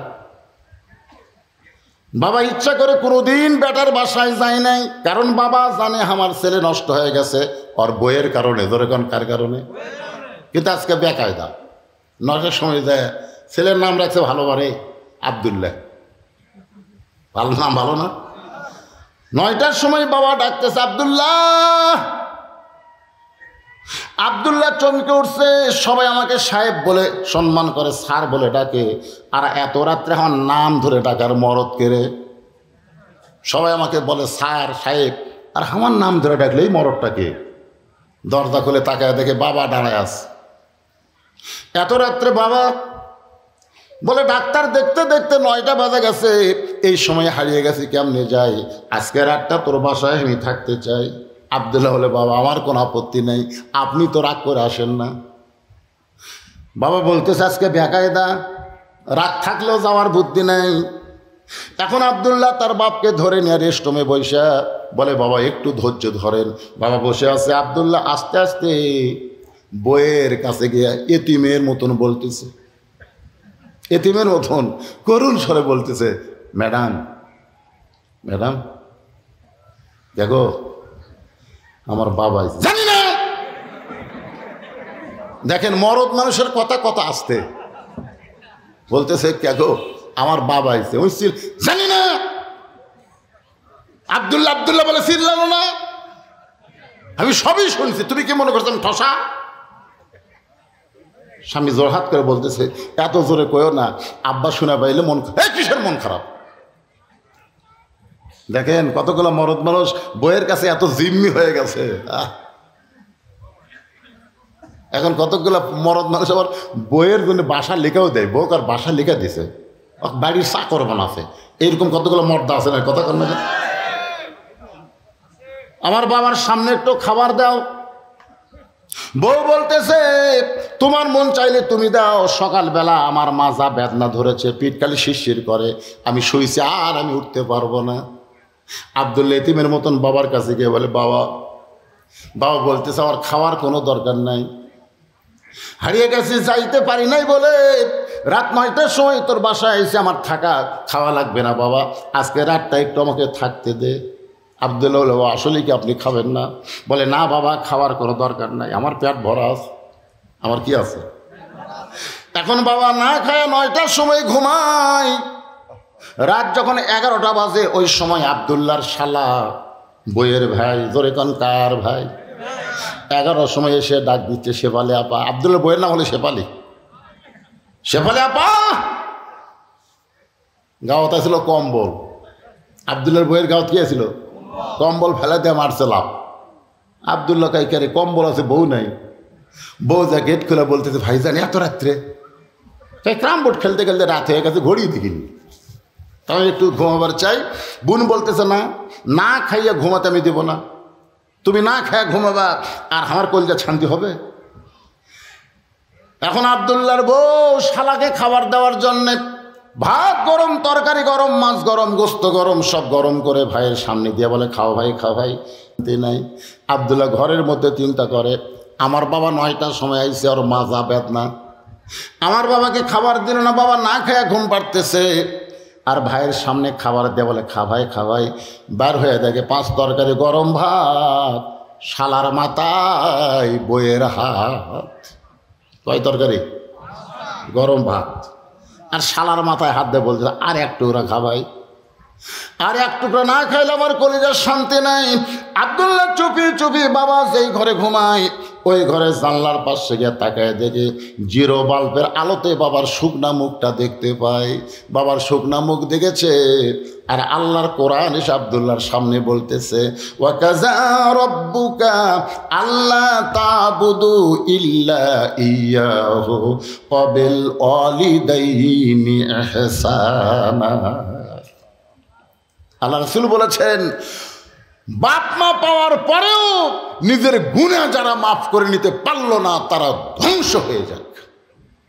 Speaker 1: বাবা ইচ্ছা করে কোনোদিন বেটার বাসায় যায় নাই, কারণ বাবা জানে আমার ছেলে নষ্ট হয়ে গেছে ওর বইয়ের কারণে, ধরে কোন কার কারণে। কিন্তু আজকে বেকায়দা, 9টার সময় যায়, ছেলের নাম রাখছে ভালোবারে আব্দুল্লাহ, ভালো নাম, ভালো না? 9টার সময় বাবা ডাকতেছে আব্দুল্লাহ, আব্দুল্লাহ চমকে উঠছে। সবাই আমাকে সাহেব বলে সম্মান করে, স্যার বলে ডাকে, আর এত রাত্রে আমার নাম ধরে ডাকার মরদ কেড়ে। সবাই আমাকে বলে স্যার সাহেব, আর আমার নাম ধরে ডাকলেই মরদটাকে। দরজা খুলে তাকায় দেখে বাবা দাঁড়ায় আছে। এত রাত্রে বাবা বলে ডাক্তার দেখতে দেখতে 9টা বাজে গেছে, এই সময় হারিয়ে গেছি, কেমনে যাই? আজকে রাতটা তোর বাসায় আমি থাকতে চাই। আব্দুল্লাহ বলে বাবা আমার কোনো আপত্তি নেই, আপনি তো রাগ করে আসেন না। বাবা বলতেছে আজকে বেকায়দা, রাগ থাকলেও যাওয়ার বুদ্ধি নেই। এখন আব্দুল্লাহ তার বাপকে ধরে নিয়ে রেস্টরুমে বসে বলে বাবা একটু ধৈর্য ধরেন। বাবা বসে আছে, আব্দুল্লাহ আস্তে আস্তে বইয়ের কাছে গিয়ে এতিমের মতন বলতেছে, এতিমের মতন করুণ স্বরে বলতেছে, ম্যাডাম ম্যাডাম দেখো আমার বাবা। জানি না, দেখেন মরদ মানুষের কথা কথা আসতে বলতেছে, কেগো আমার বাবা আইছে। ওই জানি না, আব্দুল্লাহ আব্দুল্লাহ বলে চিল্লানো না, আমি সবই শুনছি, তুমি কি মনে করছো আমি ঠসা? স্বামী জোরহাত করে বলতেছে, এত জোরে কয়ো না, আব্বা শুনে পাইলে মন, কিসের মন খারাপ? দেখেন কতগুলো মরদ মানুষ বইয়ের কাছে এত জিম্মি হয়ে গেছে। এখন কতগুলো মরদ মানুষ আবার বইয়ের জন্য বাসা লেখাও দেয়, বউ আর বাসা লেখা দিছে, বাড়ির চাকর বানাছে, এইরকম কতগুলো মর্দা আছে না? কথা কর না, আমার বাবার সামনে একটু খাবার দাও। বউ বলতেছে তোমার মন চাইলে তুমি দাও, সকালবেলা আমার মাজা বেদনা ধরেছে, পিঠকালি শিরশির করে, আমি শুইছি আর আমি উঠতে পারবো না। আব্দুল্লাহ এতিমের মতন বাবার কাছে গিয়ে বলে বাবা, বাবা বলতেছে আমার খাওয়ার কোনো দরকার নাই, হারিয়ে গেছি যাইতে পারি নাই বলে রাত 9টার সময় তোর বাসায় এসে আমার থাকা খাওয়া লাগবে না বাবা, আজকে রাতটা একটু আমাকে থাকতে দে। আব্দুল্লাহ বলে আসলে কি আপনি খাবেন না? বলে না বাবা খাওয়ার কোনো দরকার নাই, আমার পেট ভরা আছে, আমার কি আছে। এখন বাবা না খায় 9টার সময় ঘুমায়। রাত যখন 11টা বাজে ওই সময় আব্দুল্লাহর শালা বইয়ের ভাই, জোরে কোন কার ভাই, 11টার সময় এসে ডাক দিচ্ছে শেফালি আপা। আব্দুল্লাহ বইয়ের নাম হলে শেফালি, শেফালি আপা গাওয়াত ছিল কম্বল, আবদুল্লার বইয়ের গাওয়াত কি ছিল? কম্বল ফেলা দিয়ে মারছে লাভ। আবদুল্লাহ কাইকারে কম্বল আছে, বউ নাই। বউ যা গেট খুলে বলতেছে, ভাইজান এত রাত্রে? তাই ক্রাম বোর্ড খেলতে খেলতে রাত হয়ে গেছে, ঘড়িয়ে দেখিনি, তাই একটু ঘুমাবার চাই। বোন বলতেছে না, না খাইয়া ঘুমাতে আমি দেবো না, তুমি না খাইয়া ঘুমাবা আর আমার কলজা শান্তি হবে। এখন আবদুল্লাহর বউ শালাকে খাবার দেওয়ার জন্যে ভাত গরম, তরকারি গরম, মাছ গরম, গোস্ত গরম, সব গরম করে ভাইয়ের সামনে দিয়ে বলে, খাও ভাই, খাও ভাই। নাই। আবদুল্লাহ ঘরের মধ্যে চিন্তা করে, আমার বাবা 9টার সময় আইসে, ওর মাজা বেদনা, আমার বাবাকে খাবার দিল না, বাবা না খেয়ে ঘুম পাড়তেছে, আর ভাইয়ের সামনে খাবার দিয়ে বলে, খা ভাই, খা ভাই। বার হয়ে দেখে 5 তরকারি গরম ভাত, শালার মাথায় বইয়ের হাত। কয় তরকারি? গরম ভাত। আর শালার মাথায় হাত দিয়ে বলছে, আর এক টুকরা খা ভাই, আর এক টুকরা না খাইলে আমার কলিজার শান্তি নাই। আবদুল্লাহ চুপি চুপি বাবা যেই ঘরে ঘুমায় ওই ঘরে জানলার পাশে গিয়ে তাকায় দেখে জিরো বাল্বের আলোতে বাবার শুকনা মুখটা দেখতে পায়। বাবার শুকনা মুখ দেখেছে, আর আল্লাহর কোরআন এসে আবদুল্লাহর সামনে বলতেছে, ওয়াকাযা রাব্বুকা আল্লা তা'বুদু ইল্লা ইয়াহু ওয়া বিল ওয়ালিদাইনি ইহসানা। আল্লাহ রাসূল বলেছেন, বাপ মা পাওয়ার পরেও নিজের গুনাহ যারা মাফ করে নিতে পারল না তারা ধ্বংস হয়ে যাক।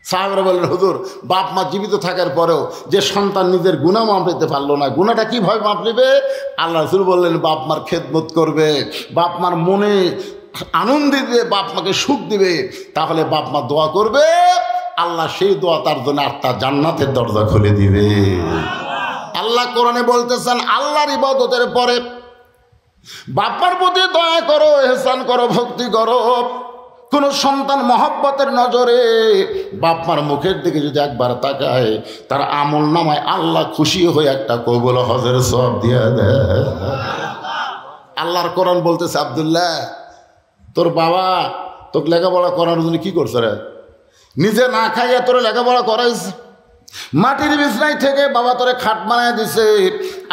Speaker 1: সাহাবারা বললেন, হুজুর বাপ মা জীবিত থাকার পরেও যে সন্তান নিজের গুনাহ মাফ নিতে পারলো না, গুনাহটা কীভাবে মাফ নেবে? আল্লাহ রাসূল বললেন, বাপ মার খেদমত করবে, বাপ মার মনে আনন্দ দিবে, বাপ মাকে সুখ দিবে, তাহলে বাপ মা দোয়া করবে, আল্লাহ সেই দোয়া তার জন্য 8টা জান্নাতের দরজা খুলে দিবে। আল্লাহ কোরআনে বলতেছেন, আল্লাহর ইবাদতের পরে বাপার প্রতি দয়া করো, ইহসান করো, ভক্তি করো। কোন সন্তান মহব্বতের নজরে বাপমার মুখের দিকে যদি একবার তাকায়, তার আমল নামায় আল্লাহ খুশি হয়ে একটা কবুল হজের সওয়াব দিয়ে দেয়। আল্লাহর কোরআন বলতেছে, আব্দুল্লাহ তোর বাবা তোকে লেখাপড়া করানোর জন্য কি করছে রে? নিজে না খাইয়া তোর লেখাপড়া করাইছে, মাটির বিছনায় থেকে বাবা তোরে খাট বানায় দিছে,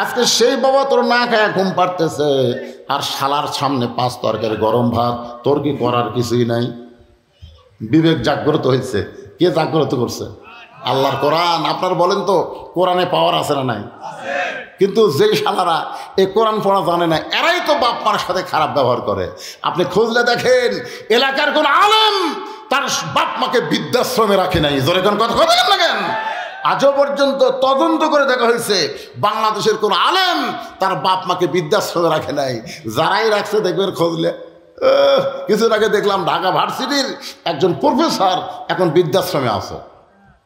Speaker 1: আজকে সেই বাবা তোর না খায়া ঘুম পাড়তেছে, আর শালার সামনে 5 তরকারি গরম ভাত, তোর কি করার কিছুই নাই? বিবেক জাগ্রত হয়েছে। কে জাগ্রত করছে? আল্লাহর কোরআন। আপনার বলেন তো কোরআনে পাওয়ার আছে না নাই? কিন্তু যেই শালারা এই কোরআন পড়া জানে না, এরাই তো বাপ মার সাথে খারাপ ব্যবহার করে। আপনি খুঁজলে দেখেন এলাকার কোন আলেম তার বাপ মাকে বৃদ্ধাশ্রমে রাখে নাই। জোরে কোন কথা বলেন না কেন? আজও পর্যন্ত তদন্ত করে দেখা হয়েছে বাংলাদেশের কোন আলেম তার বাপ মাকে বৃদ্ধাশ্রমে রাখে নাই। যারাই রাখছে দেখবেন খুঁজলে, কিছুদিন আগে দেখলাম ঢাকা ভার্সিটির একজন প্রফেসর এখন বৃদ্ধাশ্রমে আছে,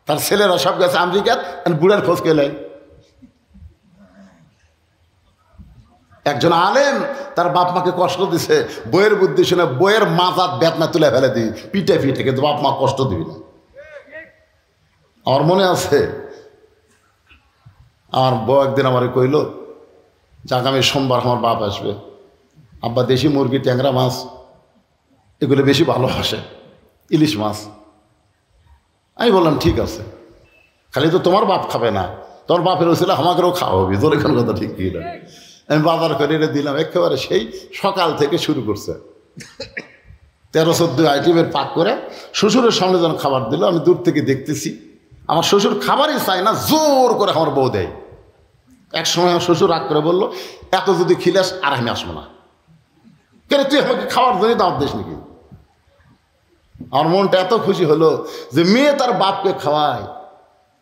Speaker 1: তার ছেলেরা সব গেছে আমেরিকাত, বুড়ার খোঁজ পেলে। একজন আলেম তার বাপ মাকে কষ্ট দিছে, বইয়ের বুদ্ধি শুনে বইয়ের মাজার বেতনা তুলে ফেলে দিই পিঠে পিঠে, কিন্তু বাপ মা কষ্ট দিবি না। আমার মনে আছে আমার বউ একদিন আমার কইল যে আগামী সোমবার আমার বাপ আসবে, আব্বা দেশি মুরগি, ট্যাংরা মাছ এগুলো বেশি ভালোবাসে, ইলিশ মাছ। আমি বললাম ঠিক আছে, খালি তো তোমার বাপ খাবে না, তোমার বাপের ছিল আমাকেও খাওয়াবি। তোর এখানে কথা ঠিক কি না? আমি বাজার করে এনে দিলাম, একেবারে সেই সকাল থেকে শুরু করছে 13-14 আইটেমের পাক করে শ্বশুরের সামনে যেন খাবার দিল। আমি দূর থেকে দেখতেছি, আমার শ্বশুর খাবারই চায় না, জোর করে আমার বউ দেয়। এক সময় আমার শ্বশুর রাগ করে বললো, এত যদি খিলাস আর আমি আসবো না। কেন তুই আমাকে খাওয়ার জন্যই দাওয়াত দিস নাকি? আমার মনটা এত খুশি হলো যে মেয়ে তার বাপকে খাওয়ায়,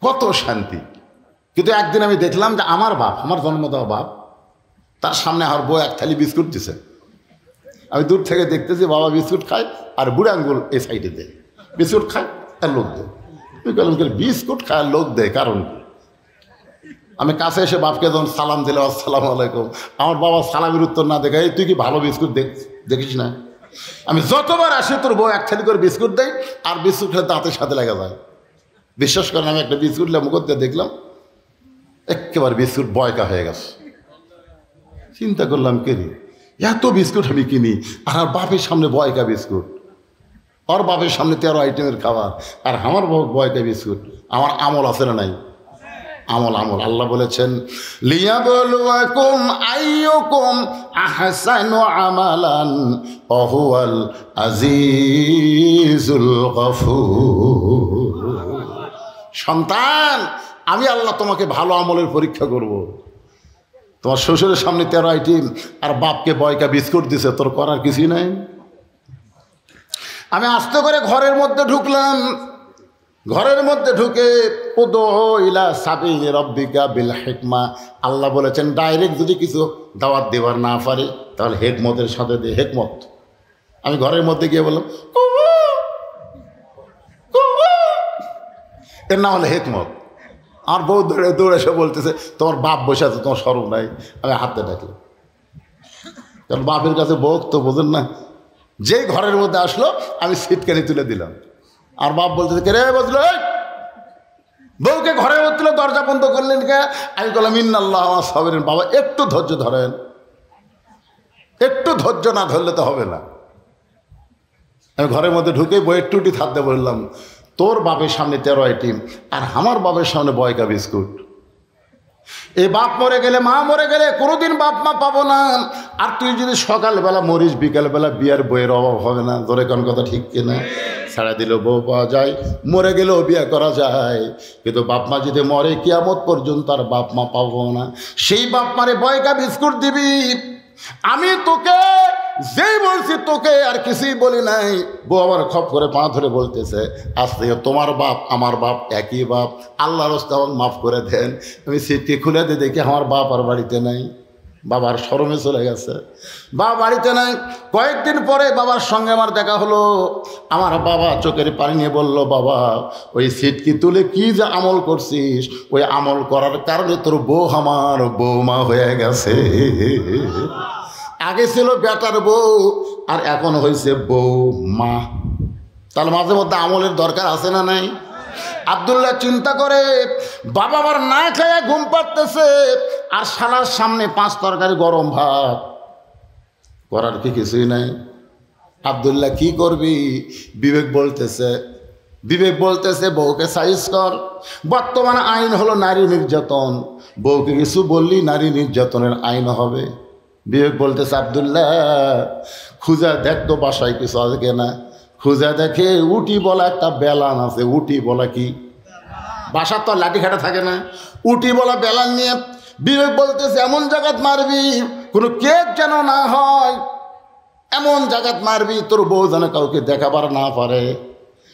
Speaker 1: কত শান্তি। কিন্তু একদিন আমি দেখলাম যে আমার বাপ, আমার জন্ম দেওয়া বাপ, তার সামনে আমার বউ 1 থালি বিস্কুট দিছে। আমি দূর থেকে দেখতেছি বাবা বিস্কুট খায় আর বুড়ো আঙ্গুল এই সাইডে দেয়, বিস্কুট খায় আর লোক দেয়। আমি বললাম বিস্কুট খায় লোক দেয় কারণ কি? আমি কাছে এসে বাপকে যখন সালাম দিলাম, আসসালামু আলাইকুম, আমার বাবা সালামের উত্তর না দেখে, তুই কি ভালো বিস্কুট দেখিস না? আমি যতবার আসি তোর বউ 1 থালি করে বিস্কুট দেয়, আর বিস্কুট খেলে দাঁতের সাথে লেগে যায়। বিশ্বাস করেন আমি একটা বিস্কুট মুখ দিয়ে দেখলাম একেবারে বিস্কুট বয়কা হয়ে গেছে। চিন্তা করলাম কে রে, এত বিস্কুট আমি কিনি আর বাপের সামনে বয়কা বিস্কুট, আর বাপের সামনে 13 আইটেমের খাবার, আর আমার বয়কা বিস্কুট। আমার আমল আছে না নাই? আমল আমল আল্লাহ বলেছেন লিয়াবলুয়াকুম আইয়ুকুম আহসানু আমালান ওয়া হুয়াল আজিজুল গফুর। সন্তান, আমি আল্লাহ তোমাকে ভালো আমলের পরীক্ষা করব। তোমার শ্বশুরের সামনে 13 আইটেম আর বাপকে বয়কা বিস্কুট দিছে, তোর করার কিছুই নাই। আমি আস্তে করে ঘরের মধ্যে ঢুকলাম। ঘরের মধ্যে ঢুকে উদউ ইলা সাবিলি রাব্বিকা বিল হিকমা, আল্লাহ বলেছেন ডাইরেক্ট যদি কিছু দাওয়াত দেওয়ার না পারে তাহলে হেকমতের সাথে দে। হেকমত। আমি ঘরের মধ্যে গিয়ে বললাম এর নাম হলো হেকমত। আর বউ দৌড়ে দৌড়ে এসে বলতেছে তোমার বাপ বসে আছে, তোমার সরম নাই। আমি হাতে ডাকলাম, কারণ বাপের কাছে বউ তো বোঝেন না। যেই ঘরের মধ্যে আসলো আমি সিটকানি তুলে দিলাম। আর বাপ বলতেছে কে রে বসলো, বউকে ঘরের মধ্যে তুলে দরজা বন্ধ করলেন কে? আমি বললাম ইন্নাল্লাহ মা সাবিরিন। বাবা একটু ধৈর্য ধরেন, একটু ধৈর্য না ধরলে তো হবে না। আমি ঘরের মধ্যে ঢুকে বইয়ের টুটি থাকতে বললাম তোর বাপের সামনে 13 আইটেম আর আমার বাপের সামনে বয়কা বিস্কুট। এই বাপ মরে গেলে মা মরে গেলে কোনোদিন বাপ মা পাবো না। আর তুই যদি সকালবেলা মরিস বিকালবেলা বিয়ার বইয়ের অভাব হবে না। ধরে কোন কথা ঠিক কিনা? ছাড়া দিলেও বউ পাওয়া যায়, মরে গেলেও বিয়ে করা যায়, কিন্তু বাপ মা যদি মরে কিয়ামত পর্যন্ত আর বাপ মা পাবো না। সেই বাপ মারে বয়কা বিস্কুট দিবি। আমি তোকে যেই বলছি তোকে আর কিছুই বলি নাই। বউ আমার খপ করে পা ধরে বলতেছে আজ থেকে তোমার বাপ আমার বাপ একই বাপ, আল্লাহর রাস্তায় আমাকে মাফ করে দেন। আমি সিটটি খুলে দিয়ে দেখি আমার বাপ আর বাড়িতে নাই। বাবার শরমে চলে গেছে, বাবা বাড়িতে নাই। কয়েকদিন পরে বাবার সঙ্গে আমার দেখা হলো। আমার বাবা চোখের পানি নিয়ে বলল বাবা ওই সিটকি তুলে কি যে আমল করছিস, ওই আমল করার কারণে তোর বউ আমার বৌমা হয়ে গেছে। আগে ছিল বেটার বউ আর এখন হয়েছে বউ মা। তাহলে মাঝে মধ্যে আমলের দরকার আছে না নাই? আব্দুল্লাহ চিন্তা করে বাবা আমার না খায়া ঘুম পাড়তেছে আর শালার সামনে 5 তরকারি গরম ভাত, করার কি কিছুই নাই। আব্দুল্লাহ কি করবি? বিবেক বলতেছে বউকে সাইজ কর। বর্তমানে আইন হলো নারী নির্যাতন, বউকে কিছু বললি নারী নির্যাতনের আইন হবে। বিবেক বলতেছে আব্দুল্লাহ খুঁজা দেখ তো বাসায় কিছু আছে কিনা। খুঁজা দেখে উটি বলা একটা বেলান আছে। উটি বলা কি? বাসার তো লাঠি খাটা থাকে না, উটি বলা বেলান নিয়ে বিবেক বলতেছে এমন জায়গাত মারবি কোনো কেক যেন না হয়, এমন জায়গাত মারবি তোর বউ যেন কাউকে দেখাবার না পারে।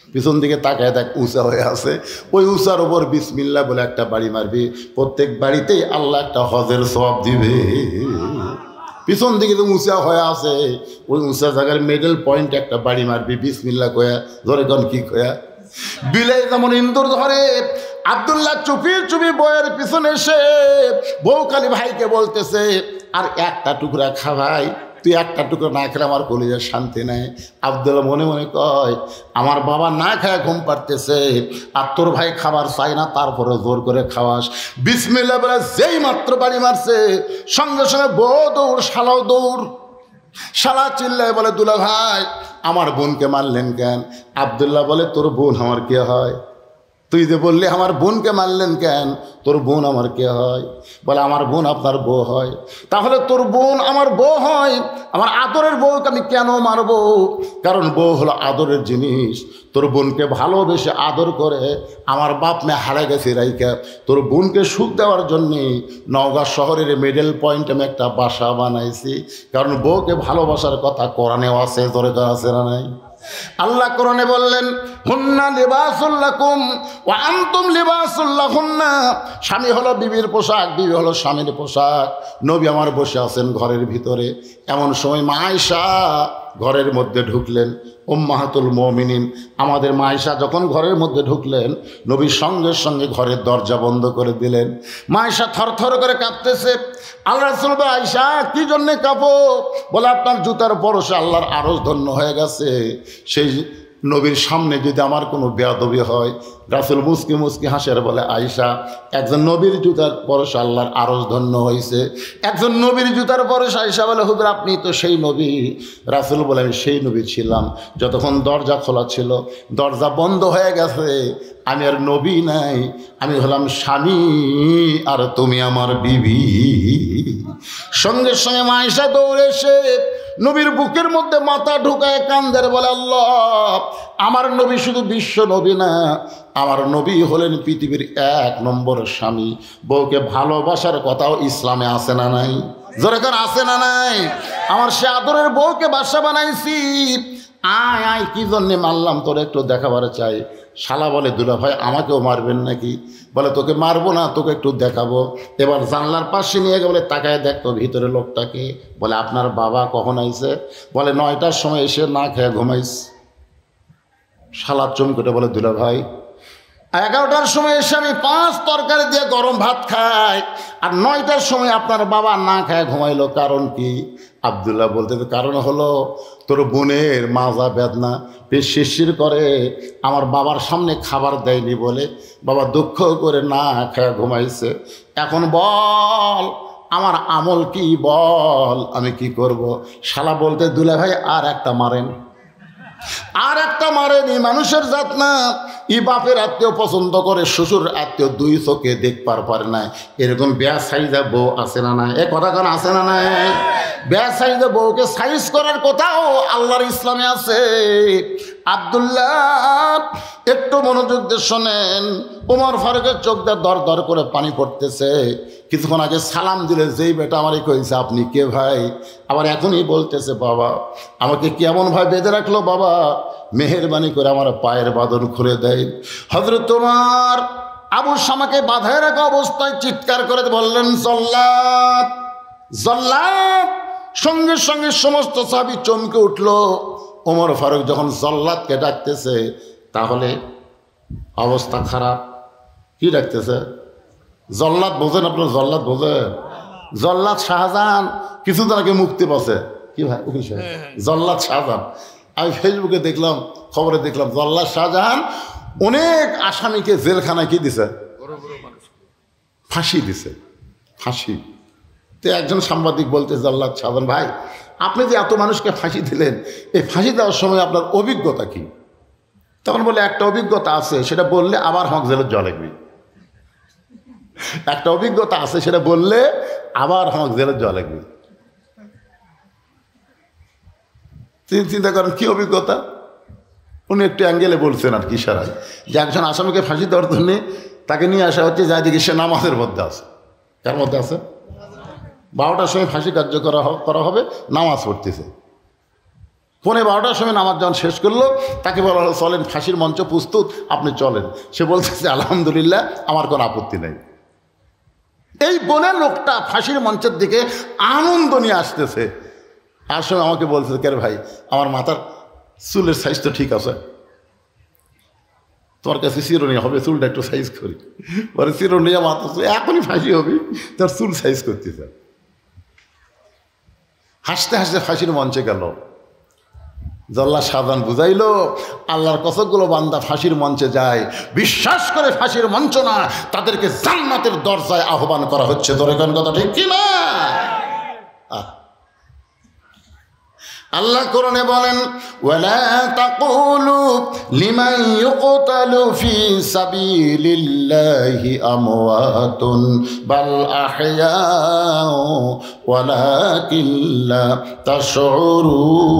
Speaker 1: পিছন দিকে তাকায় দেখ উঁচা হয়ে আছে, ওই উঁচার ওপর বিসমিল্লাহ বলে একটা বাড়ি মারবি। প্রত্যেক বাড়িতেই আল্লাহ একটা হজের সওয়াব দিবে। পিছন দিকে তো উঁচা হয়ে আছে, ওই উঁচা জায়গার মিডল পয়েন্ট একটা বাড়ি মারবি বিসমিল্লাহ কয়া। ধরে কন কি কয়া? বিলে যেমন ইন্দুর ধরে। আব্দুল্লাহ চুপি চুপি বউয়ের পিছনে এসে বউ খালি ভাইকে বলতেছে আর একটা টুকরা খা ভাই, তুই একটা টুকরো না খেলে আমার কলিজার শান্তি নেই। আব্দুল্লাহ মনে মনে কয় আমার বাবা না খায় ঘুম পাড়তেছে আর তোর ভাই খাবার চাই না, তারপরে জোর করে খাওয়াস। বিসমিল্লাহ বলে যেই মাত্র বাড়ি মারছে সঙ্গে সঙ্গে বউ দৌড়, শালাও দৌড়। শালা চিল্লায় বলে দুলা ভাই আমার বোনকে মারলেন কেন? আব্দুল্লাহ বলে তোর বোন আমার কে হয়? তুই যে বললি আমার বোনকে মারলেন কেন? তোর বোন আমার কে হয়? বলে আমার বোন আপনার বউ হয়। তাহলে তোর বোন আমার বউ হয়, আমার আদরের বউকে আমি কেন মারবো? কারণ বউ হলো আদরের জিনিস। তোর বোনকে ভালোবেসে আদর করে আমার বাপ মে হারা গেছে রাইকা তোর বোনকে সুখ দেওয়ার জন্যে নওগাঁ শহরের মিডল পয়েন্ট আমি একটা বাসা বানাইছি। কারণ বউকে ভালোবাসার কথা কোরআনেও আছে, দরকার আছে না নাই? আল্লাহ কোরআনে বললেন হুন্না লিবাসুল লাকুম ওয়া আনতুম লিবাসুল লাহুন্না। স্বামী হলো বিবির পোশাক, বিবি হলো স্বামীর পোশাক। নবী আমার বসে আছেন ঘরের ভিতরে, এমন সময় মা আয়েশা ঘরের মধ্যে ঢুকলেন। উম্মাহাতুল মুমিনিন আমাদের মা আয়েশা যখন ঘরের মধ্যে ঢুকলেন নবী সঙ্গে সঙ্গে ঘরের দরজা বন্ধ করে দিলেন। মা আয়েশা থরথর করে কাঁপতেছে। আল্লাহ রাসূল বলে আয়েশা কি জন্যে কাঁপো? বলে আপনার জুতার পরশে আল্লাহর আরশ ধন্য হয়ে গেছে। সেই নবীর সামনে যদি আমার কোনো বেয়াদবি হয়, রাসূল মুস্কি মুস্কি হাসের বলে, আয়েশা, একজন নবীর জুতার পরশ আল্লাহর আরজ ধন্য হয়েছে। একজন নবীর জুতার পরশ। আয়েশা বলে, হুজুর আপনি তো সেই নবী। রাসূল বলে, আমি সেই নবী ছিলাম যতক্ষণ দরজা খোলা ছিল, দরজা বন্ধ হয়ে গেছে আমি আর নবী নাই, আমি হলাম স্বামী আর তুমি আমার বিবি। সঙ্গে সঙ্গে আয়েশা দৌড়ে এসে নবীর বুকের মধ্যে মাথা ঢুকায় কান্দের বলে, আল্লাহ, আমার নবী শুধু বিশ্ব নবী না, আমার নবী হলেন পৃথিবীর 1 নম্বর স্বামী। বউকে ভালোবাসার কথাও ইসলামে আছে না নাই? জোরে কার আছে না নাই? আমার সে আদরের বউকে বাসা বানাইছি। আয় আয়, কি জন্যে মারলাম তোর একটু দেখাবার চাই। শালা বলে, দুলা ভাই আমাকেও মারবেন নাকি? বলে, তোকে মারবো না, তোকে একটু দেখাবো। এবার জানলার পাশে নিয়ে গেলে, তাকায় দেখতো ভিতরে লোকটাকে। বলে, আপনার বাবা কখন আইছে? বলে, 9টার সময় এসে না খেয়ে ঘুমাইস। শালা চমকেটে বলে, দুলা ভাই 11টার সময় এসে আমি 5 তরকারি দিয়ে গরম ভাত খাই, আর 9টার সময় আপনার বাবা না খায় ঘুমাইলো, কারণ কি? আব্দুল্লাহ বলতে, কারণ হলো তোর বোনের মাজা বেদনা, পেট শিরশির করে, আমার বাবার সামনে খাবার দেয়নি বলে বাবা দুঃখ করে না খায় ঘুমাইছে। এখন বল আমার আমল কি, বল আমি কি করব? শালা বলতে, দুলা ভাই আর একটা মারেন। আর একটা মারেনি, মানুষের জাত না। ই বাপের আত্মীয় পছন্দ করে, শ্বশুর আত্মীয় 2 চোখে দেখবার পারে না। এরকম বেয়া সাইজা বউ আছে না নাই? এ কথা কেন আছে না নাই? বেয়া সাইজা বউকে সাইজ করার কথাও আল্লাহর ইসলামে আছে। আব্দুল্লাহ একটু মনোযোগ দিয়ে শোনেন। ওমর ফারুকের চোখ দিয়ে দর দর করে পানি পড়তেছে। কিছুক্ষণ আগে সালাম দিলে যেই বেটা আমারই কইছে, আপনি কে ভাই? আবার এখনই বলতেছে, বাবা আমাকে কেমন ভাই বেঁধে রাখলো, বাবা মেহেরবানি করে আমার পায়ের বাঁধন খুলে দেয়। হযরত তোমার আবু শামাকে বাঁধায় রাখা অবস্থায় চিৎকার করে বললেন, জল্লাদ জল্লাদ। সঙ্গে সঙ্গে সমস্ত সাহাবী চমকে উঠল। ওমর ফারুক যখন জল্লাদকে ডাকতেছে, তাহলে অবস্থা খারাপ। কি ডাকতেছে? জল্লাদ বোঝেন আপনার? জল্লাদ বোঝেন? জল্লাদ শাহজাহান কিছুদিন আগে মুক্তি পাচ্ছে। কি ভাই উকিল সাহেব? জল্লাদ শাহজাহান। আমি ফেসবুকে দেখলাম, খবরে দেখলাম, জল্লাদ শাহজাহান অনেক আসামিকে জেলখানায় কি দিছে? ফাঁসি দিছে, ফাঁসি। তো একজন সাংবাদিক বলতে, জল্লাদ শাহজাহান ভাই, আপনি যে এত মানুষকে ফাঁসি দিলেন, এই ফাঁসি দেওয়ার সময় আপনার অভিজ্ঞতা কি? তখন বলে, একটা অভিজ্ঞতা আছে, সেটা বললে আবার হক জেলের জল লাগবে। একটা অভিজ্ঞতা আছে, সেটা বললে আবার হক জেলের জল লাগবে। চিন্তা করেন কি অভিজ্ঞতা। উনি একটু অ্যাঙ্গেলে বলছেন আর কি ইশারায়, যে একজন আসামিকে ফাঁসি দেওয়ার জন্য তাকে নিয়ে আসা হচ্ছে, যা দিকে সে নামাজের মধ্যে আছে। কার মধ্যে আছে? 12টার সময় ফাঁসি কার্য করা হবে, নামাজ পড়তেছে। 12:15 সময় নামাজ যখন শেষ করলো, তাকে বলা হলো, চলেন ফাঁসির মঞ্চ প্রস্তুত, আপনি চলেন। সে বলতেছে, আলহামদুলিল্লাহ, আমার কোনো আপত্তি নেই। এই বলে লোকটা ফাঁসির মঞ্চের দিকে আনন্দ নিয়ে আসতেছে। আর সময় আমাকে বলতেছে, কে ভাই, আমার মাথার চুলের সাইজ তো ঠিক আছে, তোমার কাছে চিরুনি হবে, চুলটা একটু সাইজ করি। বলে, চিরুনি মাথা চুল, এখনই ফাঁসি হবি, তোর চুল সাইজ করতেছে। হাসতে হাসতে ফাঁসির মঞ্চে গেল। জল্লাদ শাহজাহান বুঝাইলো, আল্লাহর কতগুলো বান্দা ফাঁসির মঞ্চে যায়, বিশ্বাস করে ফাঁসির মঞ্চ না, তাদেরকে জান্নাতের দরজায় আহ্বান করা হচ্ছে। তোর এখন কথা ঠিক কিনা? আল্লাহ কোরআনে বলেন, ওয়ালা তাকুলু লিমান ইউকতালু ফি সাবিলিল্লাহি আমওয়াতুন বাল আহইয়াউ ওয়ালাকিন লা তাশউরুন।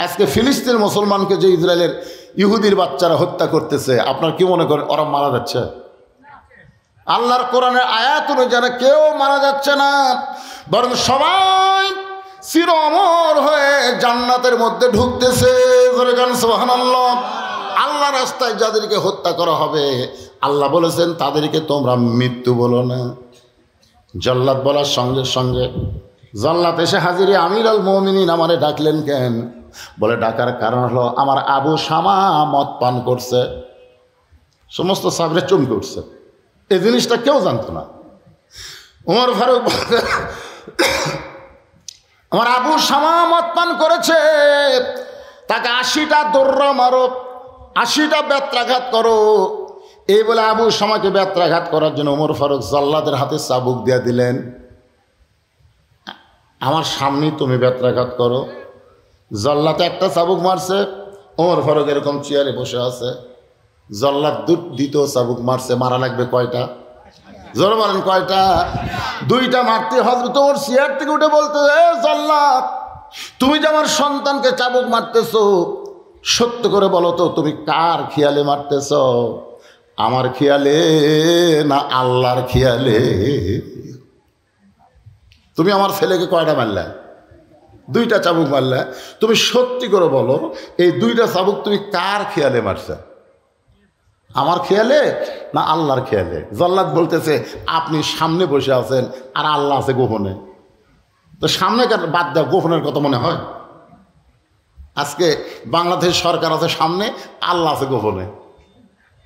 Speaker 1: আজকে ফিলিস্তিন মুসলমানকে যে ইসরায়েলের ইহুদির বাচ্চারা হত্যা করতেছে, আপনার কি মনে করেন ওরা মারা যাচ্ছে? আল্লাহর কোরআনের আয়াত অনুযায়ী কেউ মারা যাচ্ছে না, বরং সবাই চির অমর হয়ে জান্নাতের মধ্যে ঢুকতেছে। সুবহানাল্লাহ। আল্লাহ রাস্তায় যাদেরকে হত্যা করা হবে, আল্লাহ বলেছেন তাদেরকে তোমরা মৃত্যু বলো না। জল্লাদ বলার সঙ্গে সঙ্গে জল্লাদ এসে হাজিরে, আমিরুল মুমিনিন আমারে ডাকলেন কেন? বলে, ডাকার কারণ হলো আমার আবু শামা মদ পান করছে। সমস্ত সাহাবীরা চমকে উঠছে, এই জিনিসটা কেউ জানতো না। ওমর ফারুক আমার আবু শামা মদ পান করেছে, তাকে 80টা দৌড়া মারো, 80টা বেত্রাঘাত করো। এই বলে আবু শামাকে বেত্রাঘাত করার জন্য ওমর ফারুক জল্লাদের হাতে চাবুক দিয়ে দিলেন। আমার সামনেই তুমি বেত্রাঘাত করো। জল্লাতে একটা চাবুক মারছে, ওমর ফারুক এরকম চেয়ারে বসে আছে। জল্লাদ দ্বিতীয় চাবুক মারছে। মারা লাগবে কয়টা? জোর বলেন কয়টা? 2টা মারতে হযরত ওমর চেয়ার থেকে উঠে বলতে, এ জল্লাদ, তুমি যে আমার সন্তানকে চাবুক মারতেছো, সত্য করে বলো তো তুমি কার খেয়ালে মারতেছ? আমার খেয়ালে না আল্লাহর খেয়ালে? তুমি আমার ছেলেকে কয়টা মারলে? 2টা চাবুক মারলে। তুমি সত্যি করে বলো, এই 2টা চাবুক তুমি কার খেয়ালে মারছে? আমার খেয়ালে না আল্লাহর খেয়ালে? জল্লাদ বলতেছে, আপনি সামনে বসে আছেন আর আল্লাহ আছে গোপনে। তো সামনে বাদ দেওয়া, গোপনের কথা মনে হয়? আজকে বাংলাদেশ সরকার আছে সামনে, আল্লাহ আছে গোপনে।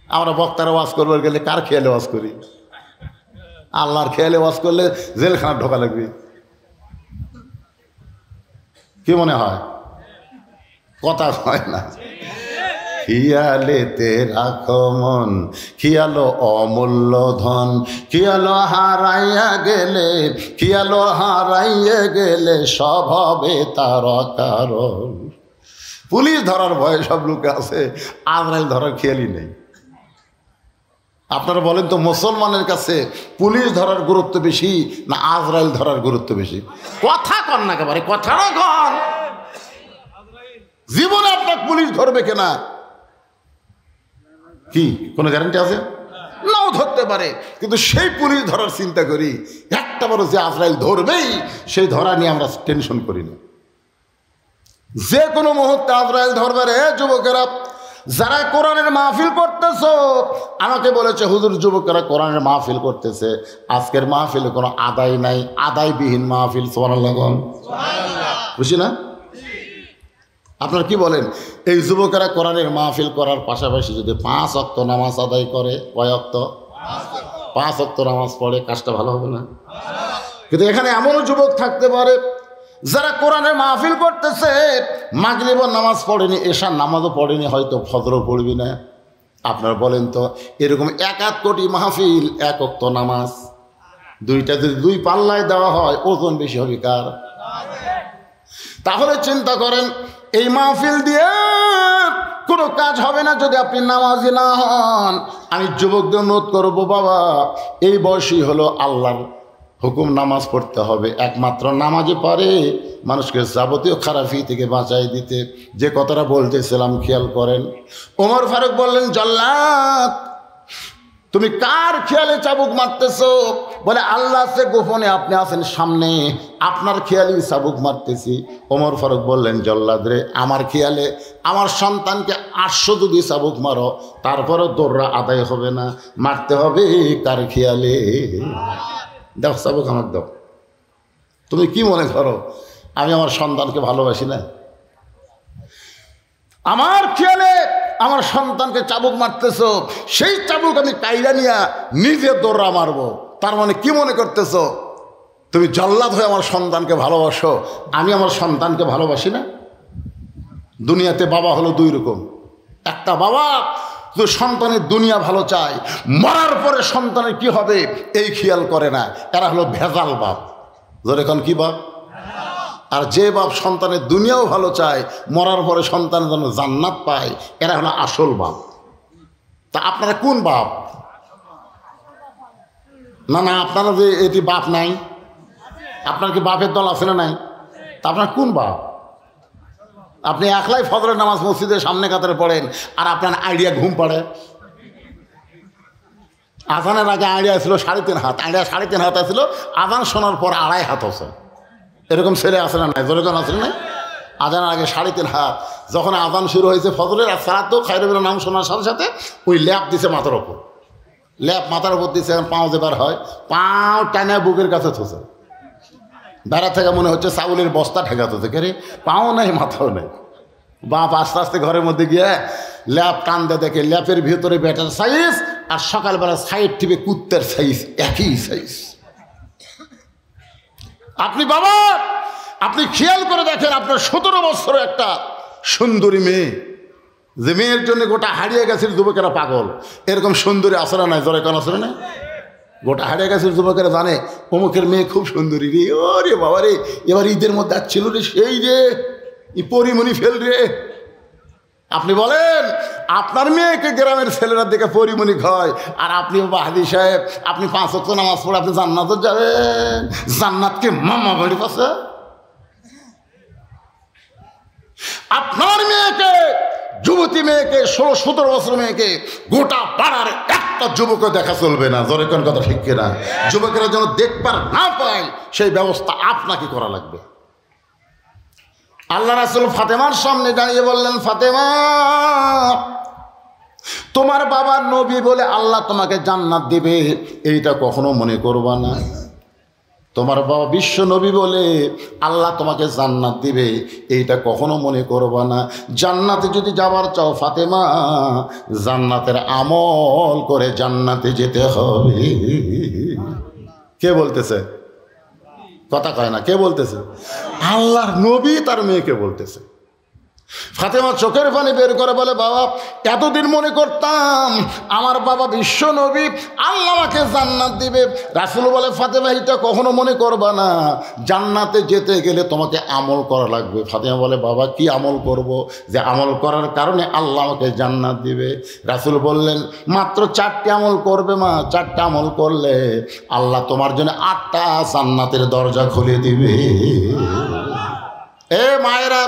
Speaker 1: আমরা বক্তারা ওয়াজ করবার গেলে কার খেয়ালে ওয়াজ করি? আল্লাহর খেয়ালে ওয়াজ করলে জেলখানা ঢোকা লাগবে। কি মনে হয়? কথা হয় না। খেয়ালেতে রাখো মন, খেয়ালো অমূল্য ধন, খেয়ালো হারাইয়া গেলে, খেয়ালো হারাইয়া গেলে সব হবে তার কারণ। পুলিশ ধরার ভয়ে সব লোকে আছে, আজরাইল ধরার খেয়ালই নেই। আপনারা বলেন তো, মুসলমানের কাছে পুলিশ ধরার গুরুত্ব বেশি না আজরাইল ধরার গুরুত্ব বেশি? কথা কন না, একেবারে কথা না কন। জীবনে আপনার পুলিশ ধরবে কিনা কি কোনো গ্যারান্টি আছে? নাও ধরতে পারে, কিন্তু সেই পুলিশ ধরার চিন্তা করি। একটা বড় যে আজরাইল ধরবেই, সেই ধরা নিয়ে আমরা টেনশন করি না। যে কোনো মুহূর্তে আজরাইল ধরবে রে। যুবকেরা যারা কোরআনের মাহফিল করতেছো, আমাকে বলেছে হুজুর যুবকেরা কোরআনের মাহফিল করতেছে, আজকের মাহফিলে কোনো আদায় নাই, আদায়বিহীন মাহফিল। সুবহানাল্লাহ, বুঝি না? আপনারা কি বলেন? এই যুবকেরা কোরআনের মাহফিল করার পাশাপাশি যদি 5 ওয়াক্ত নামাজ আদায় করে, কয় ওয়াক্ত? 5 ওয়াক্ত নামাজ পড়ে, কাজটা ভালো হবে না? কিন্তু এখানে এমনও যুবক থাকতে পারে যারা কোরআনের মাহফিল করতেছে, মাগরিবের নামাজ পড়েনি, এশার নামাজও পড়েনি, হয়তো ফজরও পড়বি না। আপনারা বলেন তো, এরকম 1 কোটি মাহফিল, 1 ওয়াক্ত নামাজ, 2টা যদি 2 পাল্লায় দেওয়া হয়, ওজন বেশি হবে কার? তাহলে চিন্তা করেন, এই মাহফিল দিয়ে কোনো কাজ হবে না যদি আপনি নামাজি না হন। আমি যুবকদের অনুরোধ করবো, বাবা এই বয়সই হলো আল্লাহর হুকুম, নামাজ পড়তে হবে। একমাত্র নামাজে পারে মানুষকে যাবতীয় খারাপি থেকে বাঁচাই দিতে। যে কথাটা বলতেছিলাম খেয়াল করেন। ওমর ফারুক বললেন, জল্লাদ তুমি কার খেয়ালে চাবুক মারতেছো? বলে আল্লাহ আছে গোপনে, আপনি আছেন সামনে, আপনার খেয়ালেই চাবুক মারতেছি। ওমর ফারুক বললেন, জল্লাদ রে, আমার খেয়ালে আমার সন্তানকে 800 যদি চাবুক মারো, তারপরে দৌড়া আদায় হবে না, মারতে হবে কার খেয়ালে? দাও চাবুক, আমার দাও। তুমি কি মনে করো আমি আমার সন্তানকে ভালোবাসি না? আমার খেয়ালে আমার সন্তানকে চাবুক মারতেছো, সেই চাবুক আমি কাইরা নিয়া নিজে দৌড়া মারবো। তার মানে কি মনে করতেছো তুমি জল্লাদ হয়ে আমার সন্তানকে ভালোবাসো, আমি আমার সন্তানকে ভালোবাসি না? দুনিয়াতে বাবা হলো 2 রকম। একটা বাবা যে সন্তানের দুনিয়া ভালো চায়, মরার পরে সন্তানের কি হবে এই খেয়াল করে না, এরা হলো ভেজাল বাপ। ধর এখন কি বাপ? আর যে বাপ সন্তানের দুনিয়াও ভালো চায়, মরার পরে সন্তান যেন জান্নাত পায়, এরা হলো আসল বাপ। তা আপনারা কোন বাপ? না না, আপনারা যে এটি বাপ নাই, আপনার কি বাপের দল আছে না নাই? তা আপনার কোন বাপ? আপনি একলাই ফজরের নামাজ মসজিদের সামনে কাতারে পড়েন, আর আপনার আইডিয়া ঘুম পাড়ে। আজানের আগে আইডিয়া ছিল 3.5 হাত, আইডিয়া 3.5 হাত ছিল, আজান শোনার পর 2.5 হাত হচ্ছে। এরকম ছেলে আসে না নাই? যেরকম আসলে নাই, আজানের আগে 3.5 হাত। যখন আজান শুরু হয়েছে ফজরের, আর সারা তো খায়রুল নাম শোনার সাথে সাথে ওই ল্যাপ দিছে মাথার ওপর, ল্যাপ মাথার ওপর দিচ্ছে। এখন পাও যেবার হয়, পাও টানা বুকের কাছে থুছে, বেড়া থেকে মনে হচ্ছে চাউলের বস্তা ঠেকা থুছে। কে রে, পাও নাই মাথাও নেই। বাপ আস্তে আস্তে ঘরের মধ্যে গিয়ে ল্যাপ টান দিয়ে দেখে ল্যাপের ভিতরে ব্যাটার সাইজ আর সকালবেলা সাইড টিপে কুত্তের সাইজ, একই সাইজ। আপনি বাবা আপনি খেয়াল করে দেখেন, আপনার 17 বছর একটা সুন্দরী মেয়ে, যে মেয়ের জন্য গোটা হারিয়ে গেছে যুবকেরা পাগল, এরকম সুন্দরী আসলে নাই, জোরে কেন আসলে না? গোটা হারিয়ে গেছে যুবকেরা জানে অমুকের মেয়ে খুব সুন্দরী রে, ও রে বাবা রে, এবার ঈদের মধ্যে ছিল রে সেই রে পরিমণি ফেল রে। আপনি বলেন আপনার মেয়েকে গ্রামের ছেলেরা দেখে পরিমণি খায়, আর আপনি হাদি সাহেব আপনি 5 ওয়াক্ত নামাজ পড়ে আপনি জান্নাতে যাবেন? জান্নাতকে মামা বাড়ি পাশে। আপনার মেয়েকে, যুবতী মেয়েকে, 16-17 বছর মেয়েকে গোটা পাড়ার একটা যুবকও দেখা চলবে না, জোরে কোন কথা ঠিক কিনা? যুবকেরা যেন দেখবার না পায় সেই ব্যবস্থা আপনাকে করা লাগবে। আল্লাহ রাসূল ফাতেমার সামনে দাঁড়িয়ে বললেন, ফাতেমা, তোমার বাবা নবী বলে আল্লাহ তোমাকে জান্নাত দিবে এইটা কখনো মনে করবা না। তোমার বাবা বিশ্ব নবী বলে আল্লাহ তোমাকে জান্নাত দিবে এইটা কখনো মনে করবা না। জান্নাতে যদি যাবার চাও ফাতেমা, জান্নাতের আমল করে জান্নাতে যেতে হবে। কে বলতেছে? কথা কয় না, কে বলতেছে? আল্লাহর নবী তার মেয়েকে বলতেছে। ফাতেমা চোখের পানি বের করে বলে, বাবা এতদিন মনে করতাম আমার বাবা বিশ্ব নবী আল্লাহ আমাকে জান্নাত দিবে। রাসূল বলে, ফাতেমা এটা কখনো মনে করবা না, জান্নাতে যেতে গেলে তোমাকে আমল করা লাগবে। ফাতেমা বলে, বাবা কি আমল করব যে আমল করার কারণে আল্লাহ আমাকে জান্নাত দিবে? রাসূল বললেন, মাত্র 4টি আমল করবে মা, 4টা আমল করলে আল্লাহ তোমার জন্য 8টা জান্নাতের দরজা খুলে দিবে। এ মায়েরা,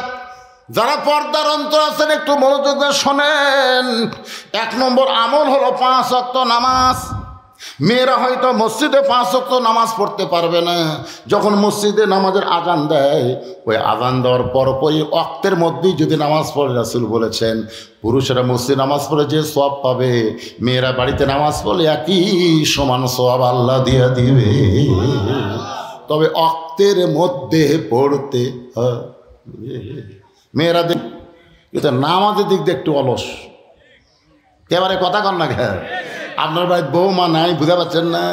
Speaker 1: যারা পর্দার অন্তর আছেন একটু মনোযোগ দিয়ে শোনেন। 1 নম্বর আমল হলো 5 ওয়াক্ত নামাজ। মেয়েরা হয়তো মসজিদে 5 ওয়াক্ত নামাজ পড়তে পারবে না, যখন মসজিদে নামাজের আজান দেয় ওই আজান দেওয়ার পরপরই ওয়াক্তের মধ্যেই যদি নামাজ পড়ে, রাসূল বলেছেন পুরুষেরা মসজিদে নামাজ পড়ে যে সওয়াব পাবে, মেয়েরা বাড়িতে নামাজ পড়লে একই সমান সওয়াব আল্লাহ দিয়ে দিবে। তবে ওয়াক্তের মধ্যে পড়তে হয়। মেয়েরা দেখ কিন্তু নামাজের দিক দিয়ে একটু অলস, একেবারে কথা কন না। আপনার বাড়ির বৌমা নাই, বুঝতে পারছেন না?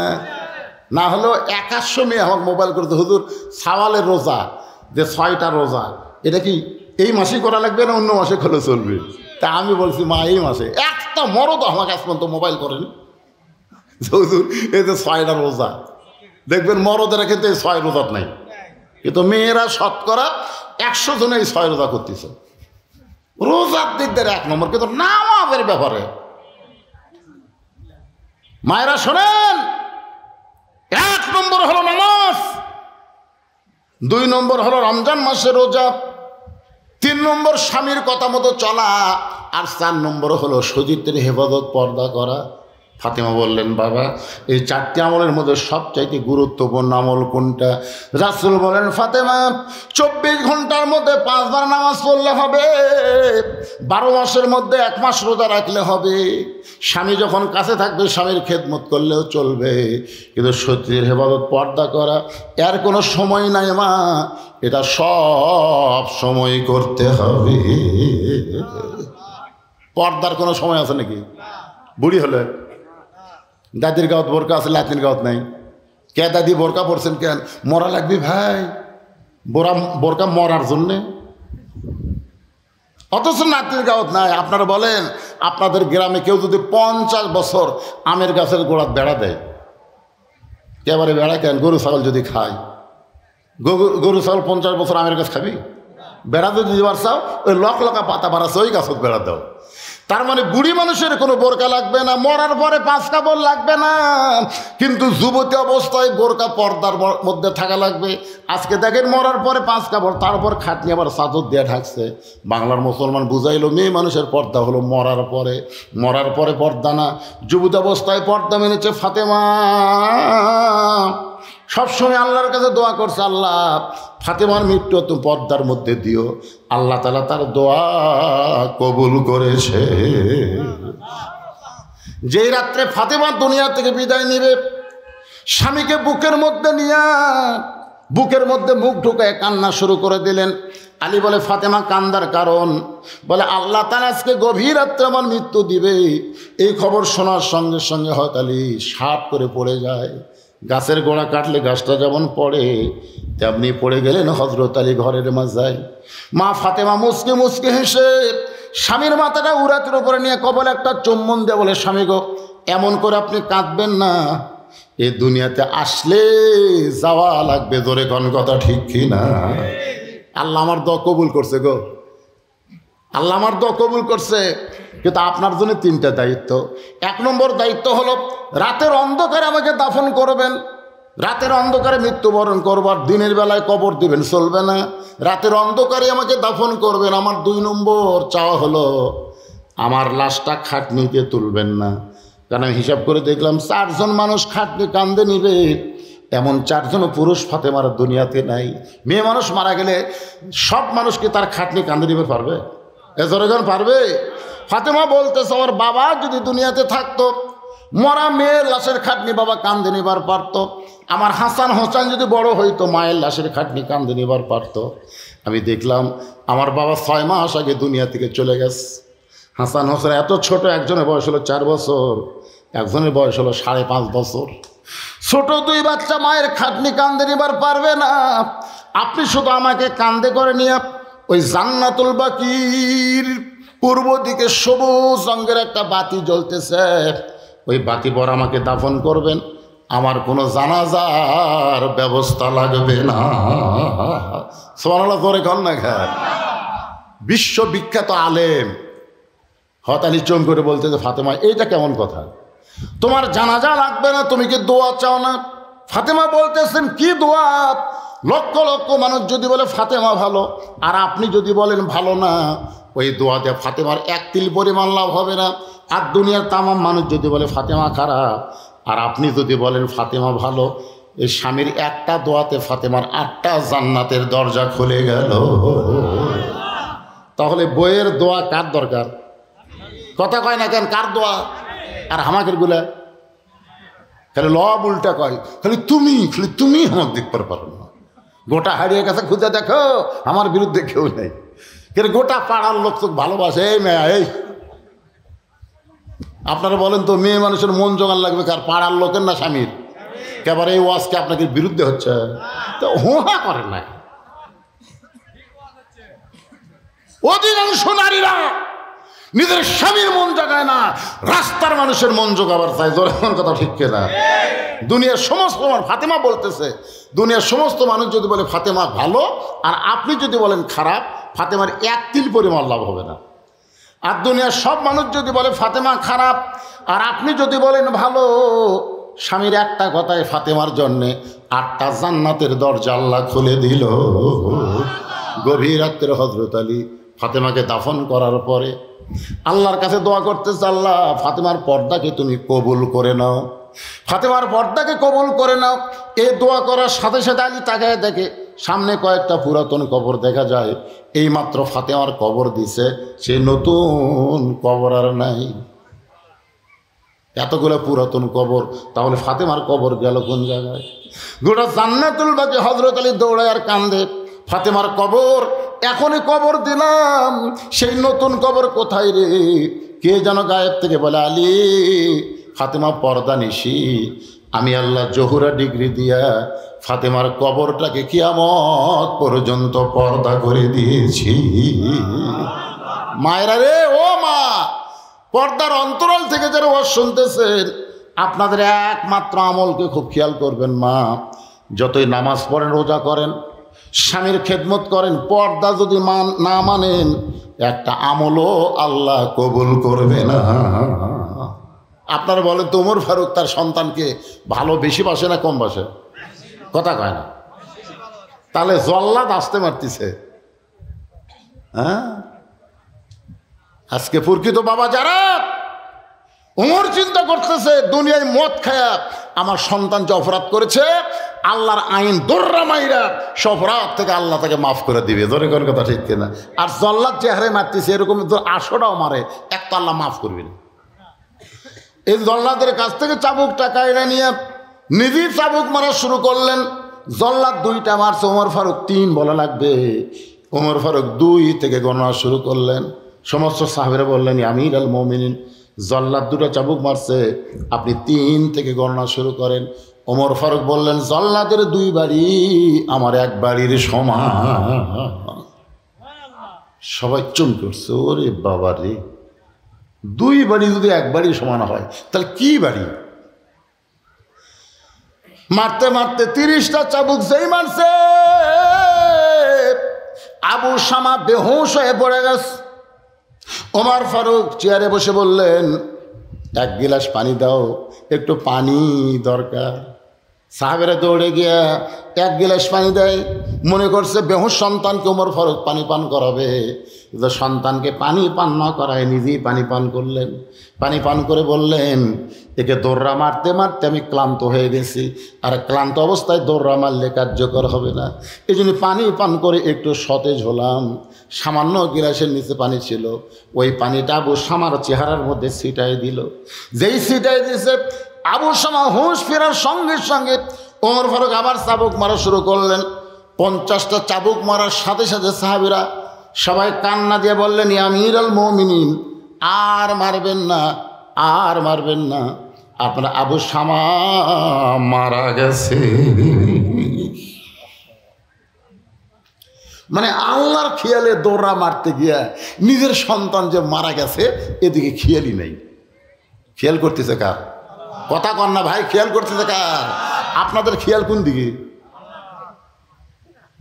Speaker 1: না হলেও 100 মেয়ে আমার মোবাইল করতে, হুজুর সাওয়ালের রোজা যে 6টা রোজা, এটা কি এই মাসেই করা লাগবে না অন্য মাসে করলে চলবে? তা আমি বলছি মা এই মাসে। একটা মরদ আমাকে আজ পর্যন্ত মোবাইল করেন, হুজুর এই যে 6টা রোজা, দেখবেন মরদেরা কিন্তু এই 6 রোজাত নাই, কিন্তু মেয়েরা শতকরা 100 জনে এই 6 রোজা করতেছে। রোজার দিক দিয়ে 1 নম্বর, কিন্তু নামাজের ব্যাপারে মায়েরা শোনেন, 1 নম্বর হলো নামাজ, 2 নম্বর হলো রমজান মাসে রোজা, 3 নম্বর স্বামীর কথা মতো চলা, আর 4 নম্বর হলো সতীত্বের হেফাজত, পর্দা করা। ফাতেমা বললেন, বাবা এই 4টি আমলের মধ্যে সবচাইতে গুরুত্বপূর্ণ আমল কোনটা? রাসূল বলেন, ফাতেমা 24 ঘন্টার মধ্যে 5 বার নামাজ পড়লে হবে, 12 মাসের মধ্যে 1 মাস রোজা রাখলে হবে। স্বামী যখন কাছে থাকবে স্বামীর খেদমত করলেও চলবে, কিন্তু সতীর হেফাজত, পর্দা করা এর কোনো সময় নাই মা, এটা সব সময় করতে হবে। পর্দার কোনো সময় আছে নাকি? বুড়ি হলে দাদির গাঁত বোরকা আছে, লাতির গাঁত নাই। কে দাদি বোরকা পরছেন কেন? মরা লাগবি ভাই, বোরকা মরার জন্যে, অথচ নাতির গাঁত নাই। আপনারা বলেন আপনাদের গ্রামে কেউ যদি 50 বছর আমের গাছের গোড়াত বেড়া দেয়, একেবারে বেড়া কেন? গরু ছাগল যদি খায়, গরু ছাগল 50 বছর আমের গাছ খাবি? বেড়া যদি দিবার চাও ওই লকা পাতা বাড়াচ্ছে ওই গাছত বেড়া দাও। তার মানে বুড়ি মানুষের কোনো বোরকা লাগবে না, মরার পরে 5 কাপড় লাগবে না, কিন্তু যুবতী অবস্থায় বোরকা পর্দার মধ্যে থাকা লাগবে। আজকে দেখেন মরার পরে 5 কাপড়, তারপর খাটনি আবার চাদর দিয়ে ঢাকছে। বাংলার মুসলমান বুঝাইলো মেয়ে মানুষের পর্দা হলো মরার পরে, মরার পরে পর্দা না, যুবতী অবস্থায় পর্দা মেনেছে ফাতেমা। সবসময় আল্লাহর কাছে দোয়া করছে, আল্লাহ ফাতেমার মৃত্যু তুমি পর্দার মধ্যে দিও। আল্লাহ তাআলা তার দোয়া কবুল করেছে। যেই রাত্রে ফাতেমা দুনিয়া থেকে বিদায় নিবে, স্বামীকে বুকের মধ্যে নিয়ে বুকের মধ্যে মুখ ঢুকায় কান্না শুরু করে দিলেন। আলী বলে, ফাতেমা কান্দার কারণ? বলে, আল্লাহ তাআলা আজকে গভীর রাত্রে আমার মৃত্যু দিবে। এই খবর শোনার সঙ্গে সঙ্গে হয়তো আলী সাপ করে পড়ে যায়, গাছের গোড়া কাটলে গাছটা যেমন পড়ে তেমনি পড়ে গেলেন হযরত আলী ঘরের মাঝায়। মা ফাতেমা মুচকে মুচকে হেসে স্বামীর মাথাটা উরাতের উপরে নিয়ে কপালে একটা চুম্বন দিয়ে বলে, স্বামী গো, এমন করে আপনি কাঁদবেন না, এ দুনিয়াতে আসলে যাওয়া লাগবে। জোরে কোন কথা ঠিক কি না? আল্লাহ আমার দোয়া কবুল করছে গো, আল্লাহ আমার দোয়া কবুল করছে। কিন্তু আপনার জন্য 3টা দায়িত্ব। 1 নম্বর দায়িত্ব হলো রাতের অন্ধকারে আমাকে দাফন করবেন। রাতের অন্ধকারে মৃত্যুবরণ করবার, দিনের বেলায় কবর দিবেন চলবে না। রাতের অন্ধকারে আমাকে দাফন করবেন। আমার 2 নম্বর চাওয়া হলো আমার লাশটা খাটনিতে তুলবেন না। কারণ আমি হিসাব করে দেখলাম 4 জন মানুষ খাটনি কান্দে নিবে, এমন 4 জন পুরুষ ফাতেমার দুনিয়াতে নাই। মেয়ে মানুষ মারা গেলে সব মানুষকে তার খাটনি কান্দে নিবে পারবে? এজরজন পারবে? ফাতেমা বলতেছে, আমার বাবা যদি দুনিয়াতে থাকতো, মরা মেয়ের লাশের খাটনি বাবা কান্দে নিবার পারতো। আমার হাসান হোসেন যদি বড় হইতো, মায়ের লাশের খাটনি কান্দে নিবার পারতো। আমি দেখলাম আমার বাবা 6 মাস আগে দুনিয়া থেকে চলে গেছে। হাসান হোসেন এত ছোট, একজনের বয়স হলো 4 বছর, একজনের বয়স হলো 5.5 বছর। ছোট 2 বাচ্চা মায়ের খাটনি কান্দে নিবার পারবে না। আপনি শুধু আমাকে কান্দে করে নিয়ে ওই জান্নাতুল বাকির পূর্ব দিকে সবুজ রঙের একটা বাতি জ্বলতেছে, ওই বাতি পর আমাকে দাফন করবেন। আমার কোনো জানাজার ব্যবস্থা লাগবে না। সুবহানাল্লাহ, করে কন না খান। বিশ্ববিখ্যাত আলেম হযরত আলী চমকে করে বলতেছে, ফাতেমা এইটা কেমন কথা? তোমার জানাজা লাগবে না, তুমি কি দোয়া চাও না? ফাতেমা বলতেছেন, কি দোয়া? লক্ষ লক্ষ মানুষ যদি বলে ফাতেমা ভালো, আর আপনি যদি বলেন ভালো না, ওই দোয়াতে ফাতেমার 1 তিল পরিমাণ লাভ হবে না। আর দুনিয়ার তামাম মানুষ যদি বলে ফাতেমা খারাপ, আর আপনি যদি বলেন ফাতেমা ভালো, এই স্বামীর একটা দোয়াতে ফাতেমার 8টা জান্নাতের দরজা খুলে গেল। তাহলে বইয়ের দোয়া কার দরকার? কথা কয় না কেন? কার দোয়া? আর আমাদের গুলা খালি লব উল্টা কয়, খালি তুমি আমার দেখতে পারো না। গোটা হারিয়ে গেছে, খুঁজে দেখো আমার বিরুদ্ধে কেউ নেই। কিন্তু গোটা পাড়ার লোক তো ভালোবাসে। এই মেয়া, এই আপনারা বলেন তো, মেয়ে মানুষের মন জোগান লাগবে কার? পাড়ার লোকের না স্বামীর? কেবল এই ওয়াজকে আপনাকে বিরুদ্ধে হচ্ছে তো হোহা করেন না। অধিকাংশ নারীরা নিজের স্বামীর মন জাগায় না, রাস্তার মানুষের মন জোগাবার চাই। যখন কথা ঠিক না? দুনিয়ার সমস্ত ফাতেমা বলতেছে, দুনিয়ার সমস্ত মানুষ যদি বলে ফাতেমা ভালো, আর আপনি যদি বলেন খারাপ, ফাতেমার 1 তিল পরিমাণ লাভ হবে না। আর দুনিয়ার সব মানুষ যদি বলে ফাতেমা খারাপ, আর আপনি যদি বলেন ভালো, স্বামীর একটা কথায় ফাতেমার জন্যে 8টা জান্নাতের দরজা আল্লাহ খুলে দিল। গভীর রাত্রে হযরত আলী ফাতেমাকে দাফন করার পরে আল্লাহর কাছে দোয়া করতেছে, আল্লাহ ফাতেমার পর্দাকে তুমি কবুল করে নাও, ফাতেমার পর্দাকে কবুল করে নাও। এই দোয়া করার সাথে সাথে আলী তাকায় দেখে সামনে কয়েকটা পুরাতন কবর দেখা যায়। এইমাত্র ফাতেমার কবর দিছে, সে নতুন কবর আর নাই। এতগুলো পুরাতন কবর, তাহলে ফাতেমার কবর গেল কোন জায়গায়? গোটা জান্নাতুল বাকি হযরত আলী দৌড়ায় আর কান্দে, ফাতেমার কবর এখনই কবর দিলাম, সেই নতুন কবর কোথায় রে? কে যেন গায়েব থেকে বলে, আলী ফাতেমা পর্দা নিশি, আমি আল্লাহ জহুরা ডিগ্রি দিয়া ফাতেমার কবরটাকে কিয়ামত পর্যন্ত পর্দা করে দিয়েছি। মায়েরা রে, ও মা, পর্দার অন্তরাল থেকে যারা ওয়াজ শুনতেছেন, আপনাদের একমাত্র আমলকে খুব খেয়াল করবেন। মা যতই নামাজ পড়েন, রোজা করেন, স্বামীর খেদমত করেন, পর্দা যদি না মানেন, একটা আমলও আল্লাহ কবুল করবে না। আপনারা বলেন তো, ওমর ফারুক তার সন্তানকে ভালো বেশি বাসে না কম বাসে? কথা কয় না। তাহলে জল্লাদ আসতে মারতেছে। হ্যাঁ, আজকে প্রকৃত বাবা যারা, ওমর চিন্তা করতেছে দুনিয়ায় মদ খায়া আমার সন্তান যে অপরাধ করেছে, আল্লাহর আইন দর্রা মাইরা সে অপরাধ থেকে আল্লাহ তাকে মাফ করে দিবে। ধরে কোন কথা ঠিক কিনা? আর জল্লাদ যে হারে মারতেছে, এরকম 800টাও মারে, একটা আল্লাহ মাফ করবে না। এই জল্লাদের কাছ থেকে চাবুক টাকা এনে নিয়ে নিজেই চাবুক মারা শুরু করলেন। জল্লাদ 2টা মারছে, ওমর ফারুক 3 বলা লাগবে। ওমর ফারুক 2 থেকে গণনা শুরু করলেন। সমস্ত সাহাবীরা বললেন, আমির আল মুমিনিন, জল্লাদ দুটো চাবুক মারছে, আপনি 3 থেকে গণনা শুরু করেন। ওমর ফারুক বললেন, জল্লাদের 2 বাড়ি আমার 1 বাড়ির সমান। সবাই চুম করছে, ওরে বাবা রে, 2 বাড়ি যদি 1 বাড়ি সমান হয় তাহলে কি বাড়ি? মারতে মারতে 30টা চাবুক যেই মারছে, আবু শামা বেহুশ হয়ে পড়ে গেছে। ওমর ফারুক চেয়ারে বসে বললেন, 1 গিলাস পানি দাও, একটু পানি দরকার। সাহাবেরা দৌড়ে গিয়া 1 গিলাস পানি দেয়। মনে করছে বেহুশ সন্তানকে ওমর ফারুক পানি পান করাবে, কিন্তু সন্তানকে পানি পান না করায় নিজেই পানি পান করলেন। পানি পান করে বললেন, একে দৌড়া মারতে মারতে আমি ক্লান্ত হয়ে গেছি, আর ক্লান্ত অবস্থায় দৌড়া মারলে কার্যকর হবে না, এই জন্য পানি পান করে একটু সতেজ হলাম। সামান্য গিলাসের নিচে পানি ছিল, ওই পানিটা আবু শামার চেহারার মধ্যে ছিটাই দিল। যেই ছিটাই দিয়েছে, আবু শামা হুঁশ ফেরার সঙ্গে সঙ্গে ওমর ফারুক আবার চাবুক মারা শুরু করলেন। 50টা চাবুক মারার সাথে সাথে সাহাবীরা সবাই কান্না দিয়ে বললেন, ইয়া আমিরুল মুমিনিন, আর মারবেন না, আর মারবেন না, আপনার আবু শামা মারা গেছে। মানে আল্লাহর খেয়ালে দৌড়া মারতে গিয়া নিজের সন্তান যে মারা গেছে এদিকে খেয়ালই নেই। খেয়াল করতেছে কার? কথা কন না ভাই, খেয়াল করতেছে কার? আপনাদের খেয়াল কোন দিকে?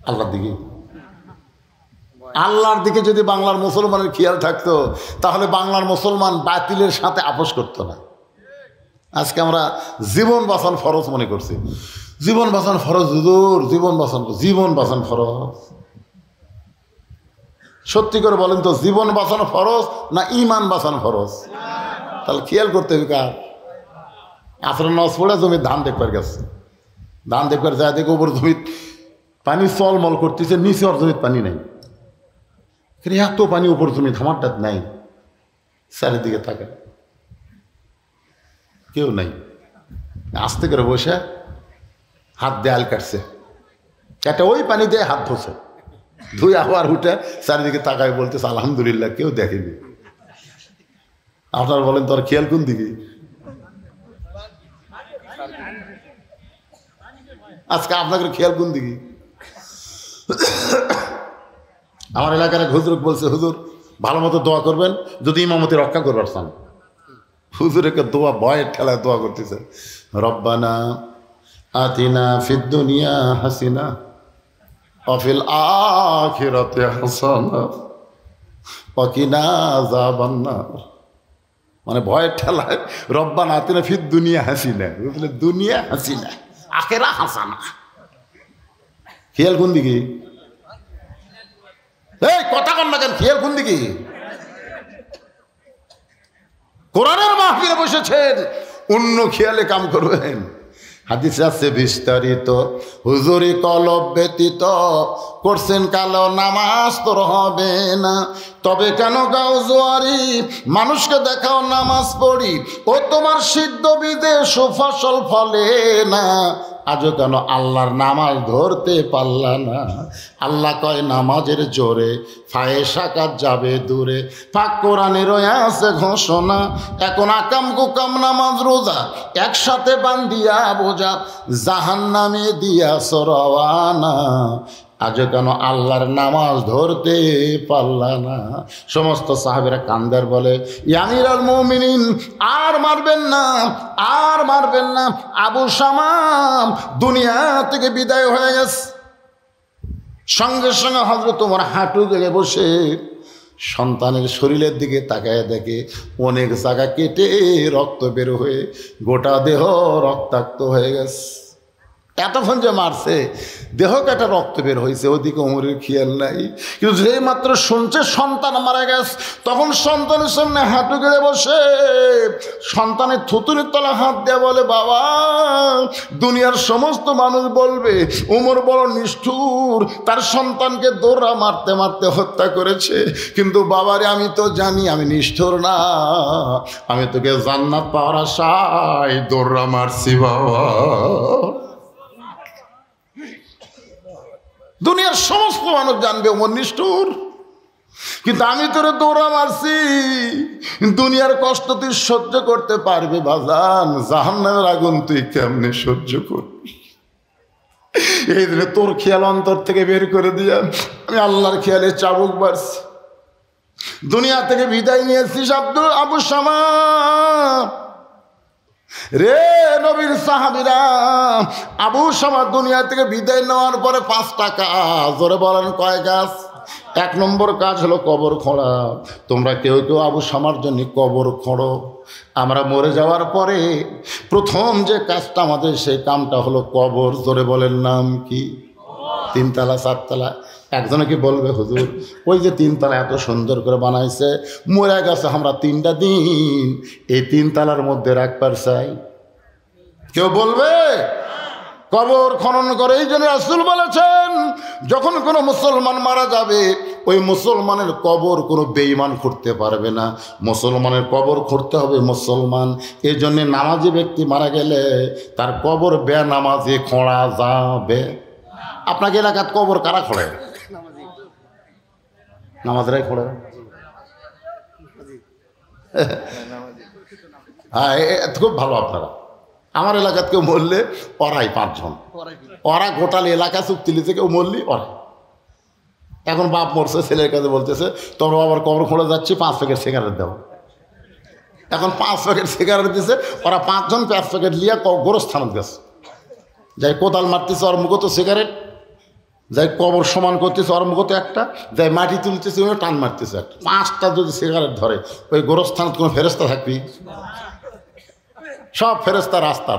Speaker 1: আল্লাহর দিকে। আল্লাহর দিকে যদি বাংলার মুসলমানের খেয়াল থাকতো তাহলে বাংলার মুসলমান বাতিলের সাথে আপোষ করতো না। আজকে আমরা জীবন বাঁচান ফরজ মনে করছি। জীবন বাঁচান ফরজ হুজুর, জীবন বাঁচান ফরজ। সত্যি করে বলেন তো, জীবন বাঁচানো ফরজ না ইমান বাঁচানো ফরজ? তাহলে খেয়াল করতে হবে কার? আসরের নামাজ পড়ে জমির ধান দেখবার গেছে, ধান দেখবার যায় দেখে উপর জমির পানি চলমল করতেছে, নিচে ওর জমির পানি নেই। এত পানি উপর জমি, ধামারটা নাই। চারিদিকে থাকে কেউ নাই, আস্তে করে বসে হাত দিয়ে আল কাটছে, একটা ওই পানি দিয়ে হাত ধোছে, ধুই আবার উঠে চারিদিকে তাকায় বলতেছে আলহামদুলিল্লাহ, কেউ দেখেনি। আপনারা বলেন তোর খেয়াল কোন দিকে? আজকে আপনাদের খেয়াল কোন দিকে? আমার এলাকার এক হুজুর বলছে, হুজুর ভালো মতো দোয়া করবেন যদি ইমামতি রক্ষা করবার চান। হুজুরকে দোয়া ভয়ের ঠেলায় দোয়া করতেছে, রব্বানা আতিনা ফিদ দুনিয়া হাসিনা ওয়া ফিল আখিরাতি হাসানা ওয়া কিনা আযাবান নার। মানে ভয়ের ঠেলায় রব্বানা আতিনা ফিদ দুনিয়া হাসিনা, বুঝলে, দুনিয়া হাসিনা আখিরা হাসানা। খেয়াল কোন দিকে? এই কথা কন না কেন, খেয়াল কোন দিকে? কোরআনের মাহফিলে বসেছেন, অন্য খেয়ালে কাম করবেন। হাদিস আছে বিস্তারিত, হুজুরি কলব ব্যতীত করছেন কালো নামাজ তোর হবে না। তবে কেন গাও জোয়ারি, মানুষকে দেখাও নামাজ পড়ি, ও তোমার সিদ্ধ বিদে সুফসল ফলে না। আজও কেন আল্লাহর নামাজ ধরতে পারলা না? আল্লাহ কয় নামাজের জোরে ফায়েসা কাজ যাবে দূরে। পাক কোরআনে রয়ে আছে ঘোষণা, এখন আকাম কুকাম নামাজ রোজা একসাথে বান্ধিয়া বোঝা, জাহান্নামে দিয়া সরওয়ানা। আজও কেন আল্লাহর নামাজ ধরতে পারলা না? সমস্ত সাহাবীরা কান্দার বলে, ইয়া আমিরুল মুমিনিন, আর মারবেন না, আর মারবেন না। আবু শামা দুনিয়া থেকে বিদায় হয়ে গেছে। সঙ্গে সঙ্গে হযরত ওমর হাঁটু গেড়ে বসে সন্তানের শরীরের দিকে তাকায় দেখে অনেক জায়গা কেটে রক্ত বের হয়ে গোটা দেহ রক্তাক্ত হয়ে গেছে। এতক্ষণ যে মারছে দেহ কাটা রক্ত বের হয়েছে, ওদিকে ওমরের খেয়াল নাই। কিন্তু যেই মাত্র শুনছে সন্তান মারা গেছে, তখন সন্তানের সামনে হাঁটু গেড়ে বসে সন্তানের থুতুনির তলা হাত দেয়া বলে, বাবা, দুনিয়ার সমস্ত মানুষ বলবে ওমর বড় নিষ্ঠুর, তার সন্তানকে দৌড়া মারতে মারতে হত্যা করেছে। কিন্তু বাবারে, আমি তো জানি আমি নিষ্ঠুর না, আমি তোকে জান্নাত পাওয়ার আশায় দৌড়া মারছি বাবা। দুনিয়ার সমস্ত মানুষ জানবে ওমর নিষ্ঠুর, কিন্তু আমি তোরে দৌড়া মারছি, দুনিয়ার কষ্ট তুই সহ্য করতে পারবি বাজান, জাহান্নামের আগুন তুই কেমনে সহ্য করবি? এই দিনে তোর খেয়াল অন্তর থেকে বের করে দিয়া আমি আল্লাহর খেয়ালে চাবুক মারছি। দুনিয়া থেকে বিদায় নিয়েছিস আবু শামা রে, নবীর সাহাবীরা। আবু শামা দুনিয়া থেকে বিদায় নেওয়ার পরে 5টা কাজ, ওরে বলেন কয় কাজ? 1 নম্বর কাজ হলো কবর খোঁড়া। তোমরা কেউ কেউ আবু শামার জন্য কবর খোঁড়ো। আমরা মরে যাওয়ার পরে প্রথম যে কাজটা আমাদের, সেই কামটা হলো কবর। জোরে বলেন নাম কি? 3 তলা 4 তলা। একজনে কি বলবে হুজুর ওই যে 3 তলা এত সুন্দর করে বানাইছে, মরে গেছে, আমরা 3টা দিন এই 3 তলার মধ্যে রাখবার চাই? কেউ বলবে? কবর খনন করে। এই জন্য রাসূল বলেছেন যখন কোনো মুসলমান মারা যাবে ওই মুসলমানের কবর কোনো বেঈমান করতে পারবে না, মুসলমানের কবর করতে হবে মুসলমান। এই জন্য নামাজি ব্যক্তি মারা গেলে তার কবর বেনামাজি খোঁড়া যাবে। আপনাকে এলাকার কবর কারা খোঁড়ে? নামাজরাই খোঁড়ে। হ্যাঁ, খুব ভালো। আপনারা আমার এলাকার কেউ মরলে ওরাই 5 জন, ওরা গোটাল এলাকা চুক্তি লিতে, কেউ মরলি ওরা। এখন বাপ মরছে, ছেলের কাছে বলতেছে তোমরা বাবার কবর খোঁড়ে যাচ্ছি, 5 প্যাকেট সিগারেট দাও। এখন 5 প্যাকেট সিগারেট দিছে, ওরা 5 জন 5 প্যাকেট লিয়া গোরস্থানত গেছে। যাই কোদাল মারতেছে ওর মুখে তো সিগারেট, যাই কবর সমান করতেছে ওর মুখে তো একটা, যাই মাটি তুলতেছে ওই টান মারতেছে একটা। 5টা যদি সিগারেট ধরে ওই গোরস্থানত কোনো ফেরেস্তা থাকবি? সব ফেরেস্তা রাস্তা।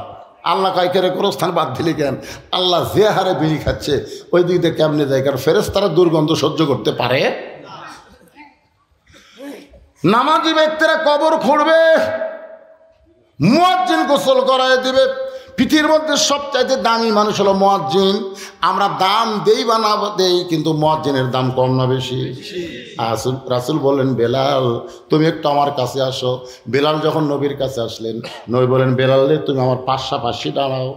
Speaker 1: আল্লাহ কাইকেরে গোরস্থান বাদ দিলে কেন? আল্লাহ যে হারে বিড়ি খাচ্ছে ওই দিক দিয়ে কেমনে যায়? কারণ ফেরেস্তারা দুর্গন্ধ সহ্য করতে পারে। নামাজি ব্যক্তিরা কবর খুঁড়বে, মুয়াজ্জিন গোসল করায় দিবে। পৃথিবীর মধ্যে সবচাইতে দামি মানুষ হলো মুয়াজ্জিন। আমরা দাম দেই বা না দেই, কিন্তু মুয়াজ্জিনের দাম কম না বেশি? রাসূল বললেন বেলাল তুমি একটু আমার কাছে আসো। বেলাল যখন নবীর কাছে আসলেন, নবী বলেন বেলাল রে তুমি আমার পাশাপাশি দাঁড়াও।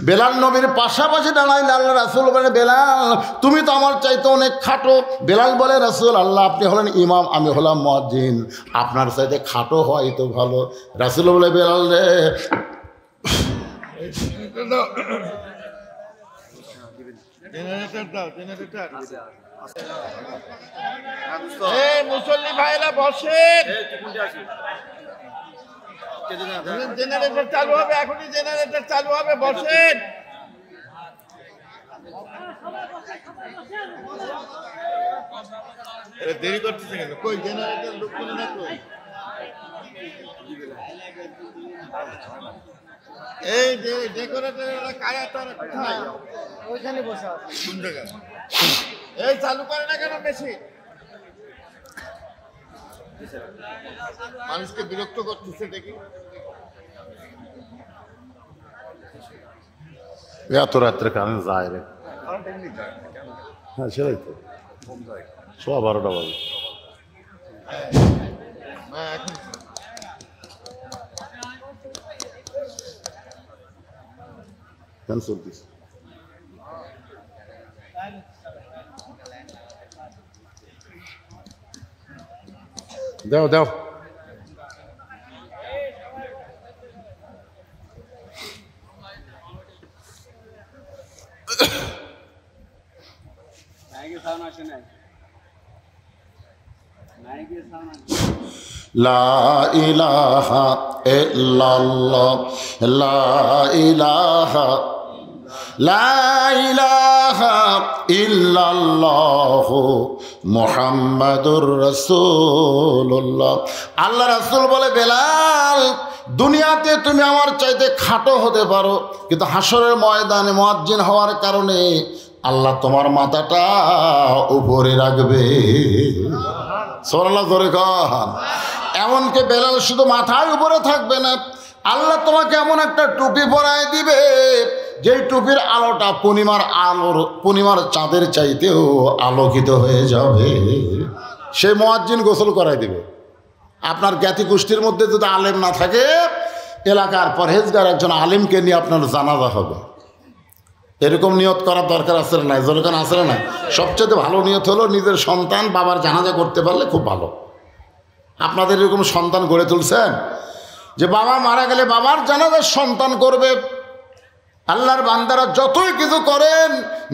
Speaker 1: বেলাল নবীর পাশাপাশি দাঁড়াইলে আল্লাহ রাসূল বলে বেলাল তুমি তো আমার চাইতে অনেক খাটো। বেলাল বলে রাসূল আল্লাহ আপনি হলেন ইমাম, আমি হলাম মুয়াজ্জিন, আপনার চাইতে খাটো হয় তো ভালো। রাসূল বলে বেলাল রে
Speaker 2: মুসল্লি ভাইরা বসেন, জেনারেটর চালু হবে, এখনই জেনারেটর চালু হবে, বসেন। দেরি করতেছে কেন? কই জেনারেটর লোক করে না কই? এই যে ডেকোরেটর কায়াটার কোথায়? ওইখানে বসে আছে। কোন জায়গায়? এই চালু করে না কেন বেশি? মানুষকে বিরক্ত করতেছে দেখি।
Speaker 1: এত রাত্রে কারেন্ট যায় রে? হ্যাঁ সেটাই তো, 12:15 বাজে। Cancel this. দাও দাও। লা ইলাহা ইল্লাল্লাহ, লা ইলাহা, লা ইলাহা ইল্লাল্লাহ মুহাম্মাদুর রাসূলুল্লাহ। আল্লাহ রাসূল বলে বেলাল দুনিয়াতে তুমি আমার চাইতে খাটো হতে পারো, কিন্তু হাসরের ময়দানে মুয়াজ্জিন হওয়ার কারণে আল্লাহ তোমার মাথাটা উপরে রাখবে। সুবহানাল্লাহ জোরে কন। এমনকি বেলাল শুধু মাথায় উপরে থাকবে না, আল্লাহ তোমাকে এমন একটা টুপি পরায় দিবে যেই টুপির আলোটা পূর্ণিমার চাঁদের চাইতেও আলোকিত হয়ে যাবে। সে মুয়াজ্জিন গোসল করাই দিবে। আপনার জ্ঞাতি গোষ্ঠীর মধ্যে যদি আলেম না থাকে, এলাকার পরহেজগার একজন আলেমকে নিয়ে আপনার জানাজা হবে। এরকম নিয়ত করার দরকার আছে না? যেরকম আছে না, সবচেয়ে ভালো নিয়ত হলো নিজের সন্তান বাবার জানাজা করতে পারলে খুব ভালো। আপনাদের এরকম সন্তান গড়ে তুলছেন যে বাবা মারা গেলে বাবার জানাজার সন্তান করবে? আল্লাহর বান্দারা যতই কিছু করেন,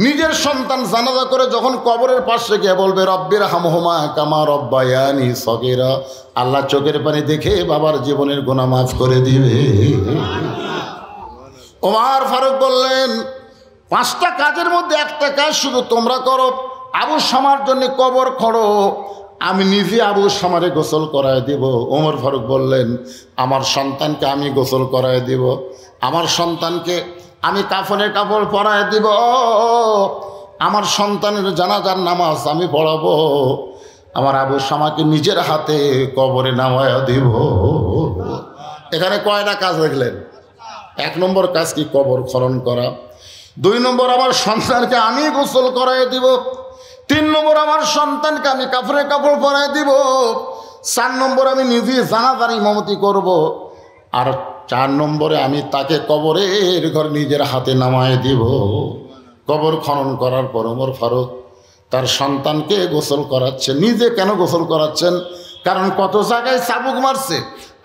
Speaker 1: নিজের সন্তান জানাজা করে যখন কবরের পাশে গিয়ে বলবে রব্বির হামহুমা কামা রব্বায়ানি সগীরা, আল্লাহ চোখের পানি দেখে বাবার জীবনের গুনাহ মাফ করে দিবে। ওমর ফারুক বললেন, 5টা কাজের মধ্যে একটা কাজ শুধু তোমরা করো, আবু শামার জন্য কবর খোঁড়ো, আমি নিজে আবু শামারে গোসল করায় দিব। ওমর ফারুক বললেন, আমার সন্তানকে আমি গোসল করায় দিব, আমার সন্তানকে আমি কাফনের কাপড় পরায় দিব, আমার সন্তানের জানাজার নামাজ আমি পড়াবো, আমার আবু শামাকে নিজের হাতে কবরে নামায়া দিব। এখানে কয়টা কাজ দেখলেন? 1 নম্বর কাজ কি? কবর খনন করা। 2 নম্বর, আমার সন্তানকে আমি গোসল করায় দিব। 3 নম্বর, আমার সন্তানকে আমি কাফনের কাপড় পরায় দিব। 4 নম্বর, আমি নিজে জানাজার ইমামতি করব। আর 4 নম্বরে আমি তাকে কবরের ঘর নিজের হাতে নামায় দিব। কবর খনন করার পর ওমর ফারুক তার সন্তানকে গোসল করাচ্ছেন। নিজে কেন গোসল করাচ্ছেন? কারণ কত জায়গায় চাবুক মারছে,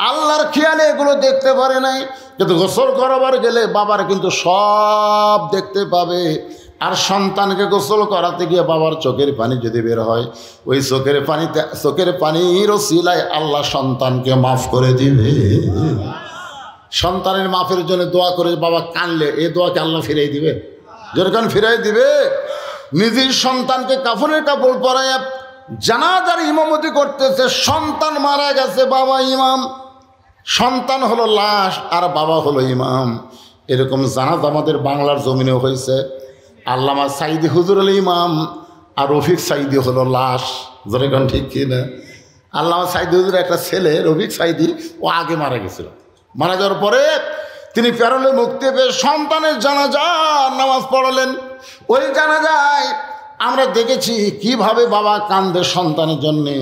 Speaker 1: আল্লাহর খেয়ালে এগুলো দেখতে পারে নাই, কিন্তু গোসল করাবার গেলে বাবার কিন্তু সব দেখতে পাবে। আর সন্তানকে গোসল করাতে গিয়ে বাবার চোখের পানি যদি বের হয়, ওই চোখের পানির ওসিলায় আল্লাহ সন্তানকে মাফ করে দিবে। সন্তানের মাফের জন্য দোয়া করে বাবা কানলে এই দোয়াকে আল্লাহ ফিরাই দিবে, যেরকম ফিরাই দিবে। নিজের সন্তানকে কাফনের কাপড় পরায় জানাজার ইমামতি করতেছে, সন্তান মারা গেছে, বাবা ইমাম, সন্তান হলো লাশ আর বাবা হলো ইমাম। এরকম জানাজ আমাদের বাংলার জমিনে হয়েছে। আল্লামা সাইদি হুজুর হলো ইমাম আর রফিক সাইদি হলো লাশ। যেরকম ঠিক কি না? আল্লামা সাইদি হুজুরের একটা ছেলে রফিক সাইদি, ও আগে মারা গেছিল। মারা যাওয়ার পরে তিনি প্যারোলে মুক্তি পেয়ে সন্তানের জানাজার নামাজ পড়ালেন। ওই জানাজায় আমরা দেখেছি কিভাবে বাবা কান্দে সন্তানের জন্যে।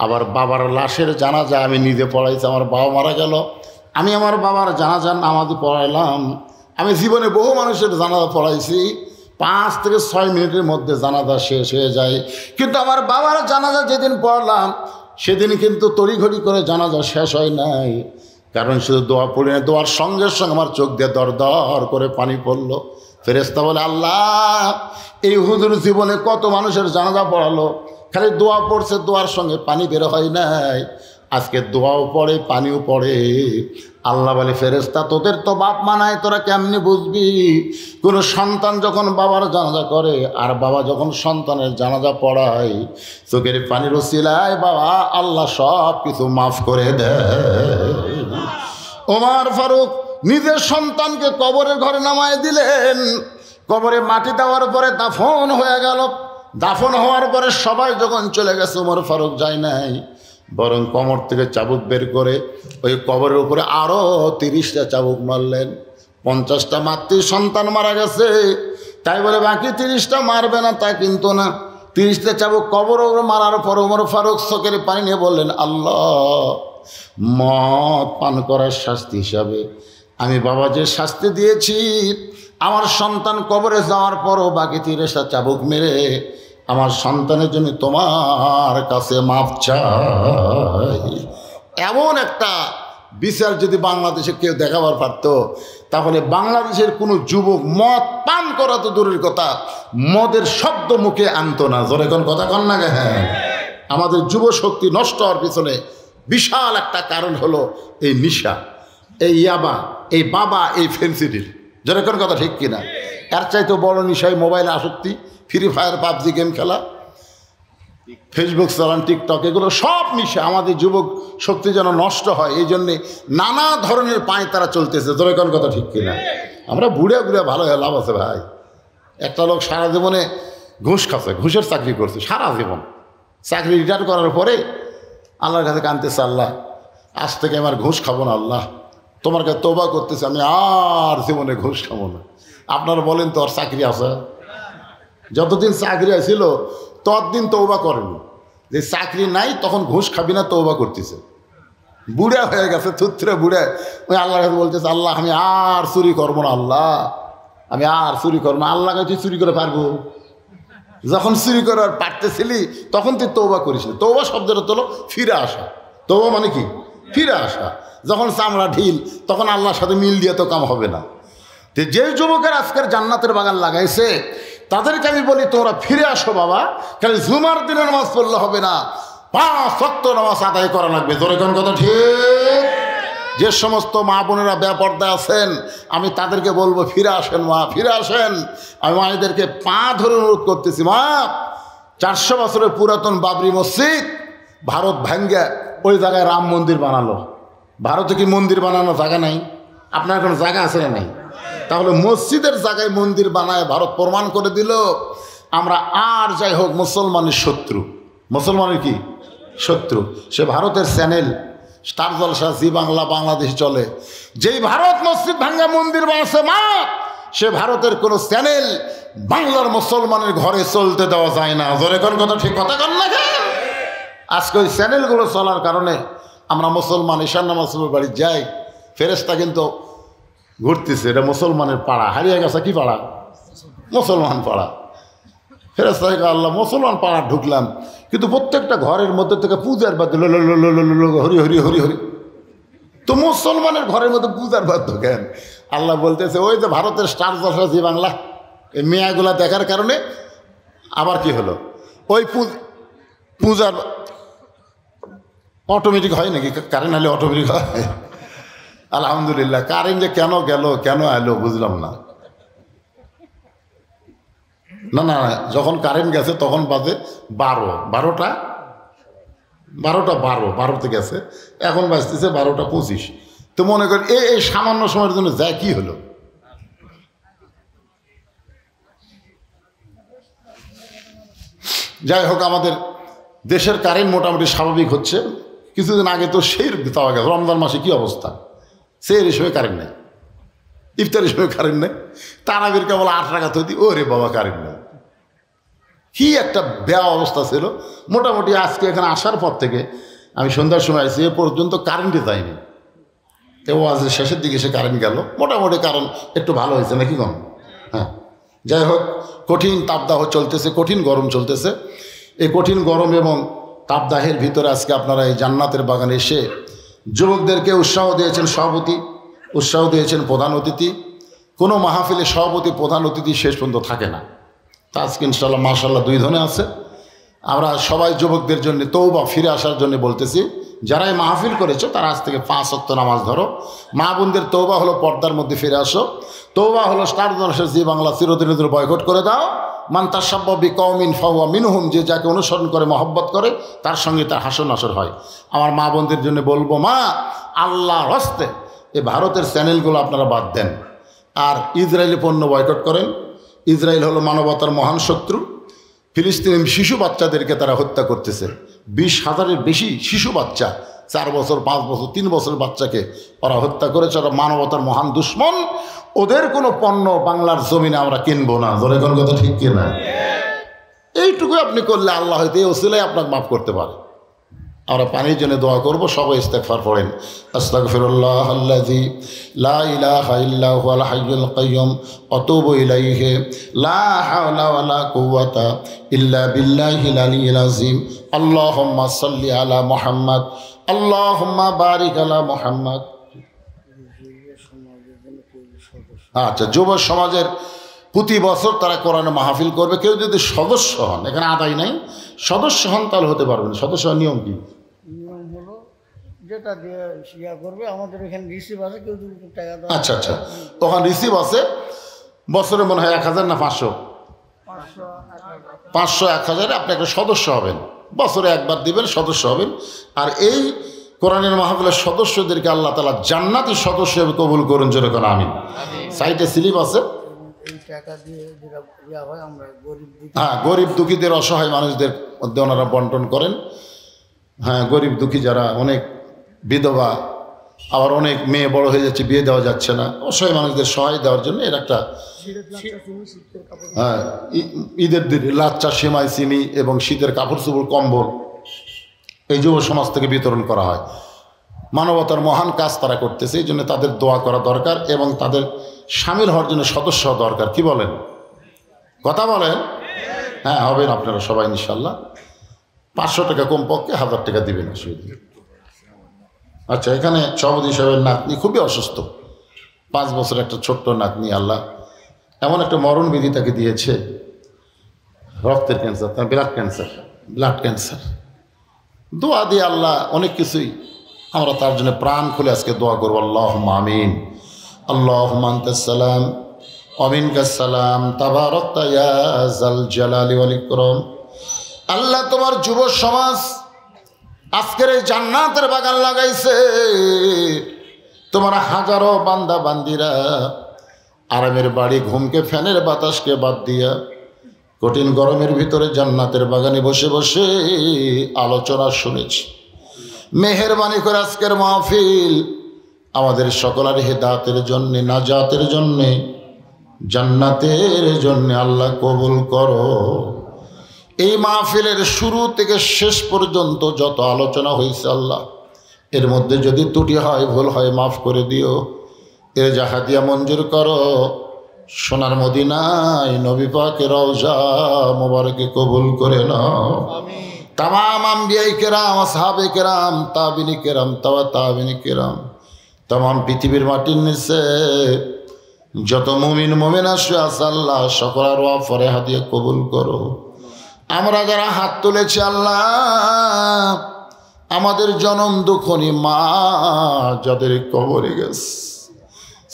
Speaker 1: আবার বাবার লাশের জানাজা আমি নিজে পড়াইছি। আমার বাবা মারা গেল, আমি আমার বাবার জানাজার নামাজ পড়াইলাম। আমি জীবনে বহু মানুষের জানাজা পড়াইছি, 5 থেকে 6 মিনিটের মধ্যে জানাজা শেষ হয়ে যায়। কিন্তু আমার বাবার জানাজা যেদিন পড়লাম সেদিন কিন্তু তড়িঘড়ি করে জানাজা শেষ হয় নাই। কারণ শুধু দোয়া পড়ি না, দোয়ার সঙ্গে সঙ্গে আমার চোখ দিয়ে দর দর করে পানি পড়লো। ফেরেশতা বলে, আল্লাহ এই হুজুর জীবনে কত মানুষের জানাজা পড়ালো, খালি দোয়া পড়ছে, দোয়ার সঙ্গে পানি বের হয় নাই, আজকে দোয়াও পড়ে পানিও পড়ে। আল্লাহ বলে, ফেরেশতা তোদের তো বাপ মানায়, তোরা কেমনি বুঝবি? কোনো সন্তান যখন বাবার জানাজা করে আর বাবা যখন সন্তানের জানাজা পড়ায়, চোখের পানির ওসিলায় বাবা আল্লাহ সব কিছু মাফ করে দেয়। ওমর ফারুক নিজের সন্তানকে কবরের ঘরে নামায় দিলেন। কবরে মাটি দেওয়ার পরে দাফন হয়ে গেল। দাফন হওয়ার পরে সবাই যখন চলে গেছে, ওমর ফারুক যায় নাই, বরং কোমর থেকে চাবুক বের করে ওই কবরের উপরে আরও 30টা চাবুক মারলেন। 50টা মাতৃ সন্তান মারা গেছে, তাই বলে বাকি 30টা মারবে না তা কিন্তু না। 30টা চাবুক কবর মারার পর ওমর ফারুক চোখের পানি নিয়ে বললেন, আল্লাহ মদ পান করার শাস্তি হিসাবে আমি বাবা যে শাস্তি দিয়েছি, আমার সন্তান কবরে যাওয়ার পরও বাকি 30টা চাবুক মেরে আমার সন্তানের জন্য তোমার কাছে মাফ চাই। এমন একটা বিচার যদি বাংলাদেশে কেউ দেখাবার পারত, তাহলে বাংলাদেশের কোনো যুবক মদ পান করা তো দূরের কথা, মদের শব্দ মুখে আনতো না। জোরে কোন কথা কন না? হ্যাঁ, আমাদের যুব শক্তি নষ্ট হওয়ার পিছনে বিশাল একটা কারণ হলো এই নিশা, এই ইয়াবা, এই বাবা, এই ফেন্সিডিল। যেরকম কথা ঠিক কিনা? এর চাইতে বড় নিশায় মোবাইলে আসক্তি, ফ্রি ফায়ার, পাবজি গেম খেলা, ফেসবুক চালান, টিকটক, এগুলো সব নিশা। আমাদের যুবক শক্তি যেন নষ্ট হয়, এই জন্যে নানা ধরনের পায়ে তারা চলতেছে। যেরকম কথা ঠিক কিনা? আমরা বুড়ে বুড়ে ভালো হয়ে লাভ আছে ভাই। একটা লোক সারা জীবনে ঘুষ খাচ্ছে, ঘুষের চাকরি করছে সারা জীবন, চাকরি রিটায়ার করার পরে আল্লাহর কাছে কাঁদতেছে, আল্লাহ আজ থেকে আমার ঘুষ খাবো না, আল্লাহ তোমার কাছে তওবা করতেছে, আমি আর জীবনে ঘুষ খাবো না। আপনারা বলেন তো, আর চাকরি আছে? যতদিন চাকরি ছিল ততদিন তওবা করেনি। যে চাকরি নাই তখন ঘুষ খাবি না তওবা করতেছে। বুড়া হয়ে গেছে, থুতরে বুড়ে, ওই আল্লাহর কাছে বলতেছে, আল্লাহ আমি আর চুরি করবো না, আল্লাহ আমি আর চুরি করবো না। আল্লাহ কাছে চুরি করে পারবো? যখন চুরি করে আর পারতেছিলি তখন তুই তৌবা করিস। তৌবা শব্দটা তোলো ফিরে আসা। তৌবা মানে কি? ফিরে আসা। যখন চামড়া ঢিল তখন আল্লাহর সাথে মিল দিয়ে তো কাম হবে না। তো যে যুবকের আজকের জান্নাতের বাগান লাগাইছে তাদেরকে আমি বলি তোমরা ফিরে আসো বাবা। খালি জুমার দিনে নামাজ পড়লে হবে না, 5 ওয়াক্ত নামাজ আদায় করা লাগবে। জোরে কোন কথা ঠিক? যে সমস্ত মা বোনেরা বেপর্দা আছেন আমি তাদেরকে বলবো ফিরে আসেন মা, ফিরে আসেন। আমি মায়েদেরকে পা ধরে অনুরোধ করতেছি, মা 400 বছরের পুরাতন বাবরি মসজিদ ভারত ভাঙ্গে ওই জায়গায় রাম মন্দির বানালো। ভারতে কি মন্দির বানানোর জায়গা নাই? আপনার কোনো জায়গা আছে না? নাই। তাহলে মসজিদের জায়গায় মন্দির বানায় ভারত প্রমাণ করে দিল আমরা আর যাই হোক মুসলমানের শত্রু। মুসলমানের কি শত্রু? সে ভারতের চ্যানেল স্টার জলসা, জি বাংলা, বাংলাদেশ চলে। যেই ভারত মসজিদ ভাঙ্গা মন্দির বানাচ্ছে মা, সে ভারতের কোনো চ্যানেল বাংলার মুসলমানের ঘরে চলতে দেওয়া যায় না। জোরে কোন কথা ঠিক? কথা কন না কেন? আজকে ওই চ্যানেলগুলো চলার কারণে আমরা মুসলমান ঈশান নামাজের বাড়ি যাই, ফেরেশতা কিন্তু ঘুরতেছে। এটা মুসলমানের পাড়া, হারিয়ে গেছে কি পাড়া? মুসলমান পাড়া। ফেরেশতা আল্লাহ মুসলমান পাড়া ঢুকলাম, কিন্তু প্রত্যেকটা ঘরের মধ্যে থেকে পূজার বাদ্য হরি হরি হরি হরি। তো মুসলমানের ঘরের মধ্যে পূজার বাদ্য কেন? আল্লাহ বলতেছে ওই যে ভারতের স্টার জলসা, জি বাংলা, এই মেয়াগুলা দেখার কারণে আবার কি হলো, ওই পূজার অটোমেটিক হয় নাকি? কারেন্ট হলে অটোমেটিক হয়? আলহামদুলিল্লাহ। কারেন্ট যে কেন গেল, কেন এলো বুঝলাম না। না না, যখন কারেন্ট গেছে তখন বাজে 12তে গেছে, এখন বাজতেছে 12:25। তো মনে করেন এই সামান্য সময়ের জন্য যায় কি হলো? যাই হোক, আমাদের দেশের কারেন্ট মোটামুটি স্বাভাবিক হচ্ছে। কিছুদিন আগে তো সেই পাওয়া গেছে, রমজান মাসে কি অবস্থা, সেই হিসেবে কারেন্ট নেই, ইফতার হিসেবে কারেন্ট নেই, তারাবির কেবল 8 রাকাত হইতি, ওরে বাবা কারেন্ট নেই। কি একটা বেয়া অবস্থা ছিল। মোটামুটি আজকে এখানে আসার পর থেকে আমি সন্ধ্যার সময় আসছি, এ পর্যন্ত কারেন্টই যায়নি। এবং আজ শেষের দিকে সে কারেন্ট গেল, মোটামুটি কারণ একটু ভালো হয়েছে নাকি কম? হ্যাঁ, যাই হোক, কঠিন তাপদাহ চলতেছে, কঠিন গরম চলতেছে। এই কঠিন গরম এবং তাপদাহের ভিতরে আজকে আপনারা এই জান্নাতের বাগানে এসে যুবকদেরকে উৎসাহ দিয়েছেন সভাপতি, উৎসাহ দিয়েছেন প্রধান অতিথি। কোনো মাহফিলে সভাপতি প্রধান অতিথি শেষ পর্যন্ত থাকে না। তা আজকে ইনশাআল্লাহ মাশাআল্লাহ 2 ধরনের আছে। আমরা সবাই যুবকদের জন্য তওবা ফিরে আসার জন্য বলতেছি, যারাই মাহফিল করেছো তারা আজ থেকে 5 ওয়াক্ত নামাজ ধরো। মা বোনদের তওবা হলো পর্দার মধ্যে ফিরে আসো। তওবা হলো স্টার জলসা, জি বাংলা চিরদিনের বয়কট করে দাও। মান তাশাব্বা বিকওমিন ফাহুয়া মিনহুম, যে যাকে অনুসরণ করে মহব্বত করে তার সঙ্গে তার হাসর নাসর হয়। আমার মা বোনদের জন্য বলবো, মা আল্লাহর হস্তে এই ভারতের চ্যানেলগুলো আপনারা বাদ দেন, আর ইসরায়েলি পণ্য বয়কট করেন। ইসরায়েল হলো মানবতার মহান শত্রু। ফিলিস্তিনি শিশু বাচ্চাদেরকে তারা হত্যা করতেছে। 20,000-এর বেশি শিশু বাচ্চা, 4 বছর, 5 বছর, 3 বছরের বাচ্চাকে ওরা হত্যা করেছে। ওরা মানবতার মহান দুশ্মন। ওদের কোনো পণ্য বাংলার জমিনে আমরা কিনবো না। ধরে কোন কথা ঠিক কিনা? এইটুকু আপনি করলে আল্লাহ হয়তো এই ওসিলায় আপনাকে মাফ করতে পারে। আমরা পানির জন্য দোয়া করব, সবাই ইস্তেগফার পড়েন। আস্তাগফিরুল্লাহ আল্লাযী লা ইলাহা ইল্লা হুয়াল হাইয়ুল কাইয়্যুম ওয়া আতুবু ইলাইহি লা হাওলা ওয়ালা কুওয়াতা ইল্লা বিল্লাহিল আলিয়্যিল আযীম। আল্লাহুম্মা সাল্লি আলা মুহাম্মাদ, আল্লাহুম্মা বারিক আলা মুহাম্মাদ। আচ্ছা, যুব সমাজের প্রতি বছর তারা কোরআনে মাহফিল করবে। কেউ যদি সদস্য হন, এখানে আদায় নাই, সদস্য হন তাহলে হতে পারবেন। সদস্য হওয়ার নিয়ম কি?
Speaker 3: নিয়ম হলো যেটা দিয়ে ইয়া করবে, আমাদের এখানে রিসিভ আছে, কেউ যদি টাকা দেয়।
Speaker 1: আচ্ছা আচ্ছা, তখন রিসিভ আছে। বছরে মনে হয় 1000 না 500? 500, 1000 আপনি একটা সদস্য হবেন। বছরে একবার দিবেন, সদস্য হবেন। আর এই কোরআনের মাহফিলের সদস্যদেরকে আল্লাহ তাআলা জান্নাতি সদস্য হিসেবে কবুল করুন। জোরে করে আমিন। সাইটে স্লিপ আছে।
Speaker 3: এই টাকা দিয়ে যেটা ইয়া হয়, আমরা গরিব দুঃখী,
Speaker 1: হ্যাঁ, গরিব দুঃখীদের, অসহায় মানুষদের মধ্যে ওনারা বন্টন করেন। হ্যাঁ, গরিব দুঃখী যারা, অনেক বিধবা, আবার অনেক মেয়ে বড় হয়ে যাচ্ছে, বিয়ে দেওয়া যাচ্ছে না, অসহায় মানুষদের সহায় দেওয়ার জন্য এর একটা, হ্যাঁ, ঈদের দিন লাচ্চা, সেমাই, চিনি এবং শীতের কাপড় চোপড়, কম্বল এই যুব সমাজ থেকে বিতরণ করা হয়। মানবতার মহান কাজ তারা করতেছে, এই জন্য তাদের দোয়া করা দরকার এবং তাদের সামিল হওয়ার জন্য সদস্য দরকার, কি বলেন? কথা বলেন? হ্যাঁ, হবেন আপনারা সবাই ইনশাল্লাহ। 500 টাকা কমপক্ষে, 1000 টাকা দিবেন, অসুবিধা নেই। আচ্ছা, এখানে সভাপতি সাহেবের নাতনি খুবই অসুস্থ, 5 বছর একটা ছোট্ট নাতনি। আল্লাহ এমন একটা মরণ বিধি তাকে দিয়েছে, রক্তের ক্যান্সার, ব্লাড ক্যান্সার। দোয়া দিয়ে আল্লাহ অনেক কিছুই, আমরা তার জন্য প্রাণ খুলে আজকে দোয়া করবো। আল্লাহুম্মা আমিন। আল্লাহুম্মা আনতাস সালাম ওয়া মিনকাস সালাম, তাবারাকতা ইয়া যাল জালালি ওয়াল ইকরাম। আল্লাহ তোমার যুব সমাজ আজকের এই জান্নাতের বাগান লাগাইছে। তোমার হাজারো বান্দা বান্দিরা আরামের বাড়ি, ঘুমকে, ফ্যানের বাতাসকে বাদ দিয়া কঠিন গরমের ভিতরে জান্নাতের বাগানে বসে বসে আলোচনা শুনেছি। মেহেরবানি করে আজকের মাহফিল আমাদের সকলের হেদায়েতের জন্যে, নাজাতের জন্যে, জান্নাতের জন্যে আল্লাহ কবুল করো। এই মাহফিলের শুরু থেকে শেষ পর্যন্ত যত আলোচনা হয়েছে আল্লাহ, এর মধ্যে যদি ত্রুটি হয়, ভুল হয়, মাফ করে দিও। এর জাহাদিয়া মঞ্জুর করো। সোনার মদিনায় নবী পাকের রওজা মোবারকে কবুল করে নাও। তামাম আম্বিয়ায়ে কেরাম, আসহাবে কেরাম, তাবিনী কেরাম, তাবিনী কেরাম, তামাম পৃথিবীর মাটির নিচে যত মুমিন মুমিনা শুয়ে আছে আল্লাহ, সকলের ওয়া ফরিহাদ দিয়ে কবুল করো। আমরা যারা হাত তুলেছি আল্লাহ, আমাদের জনম দুঃখনী মা যাদের কবরে গেছে,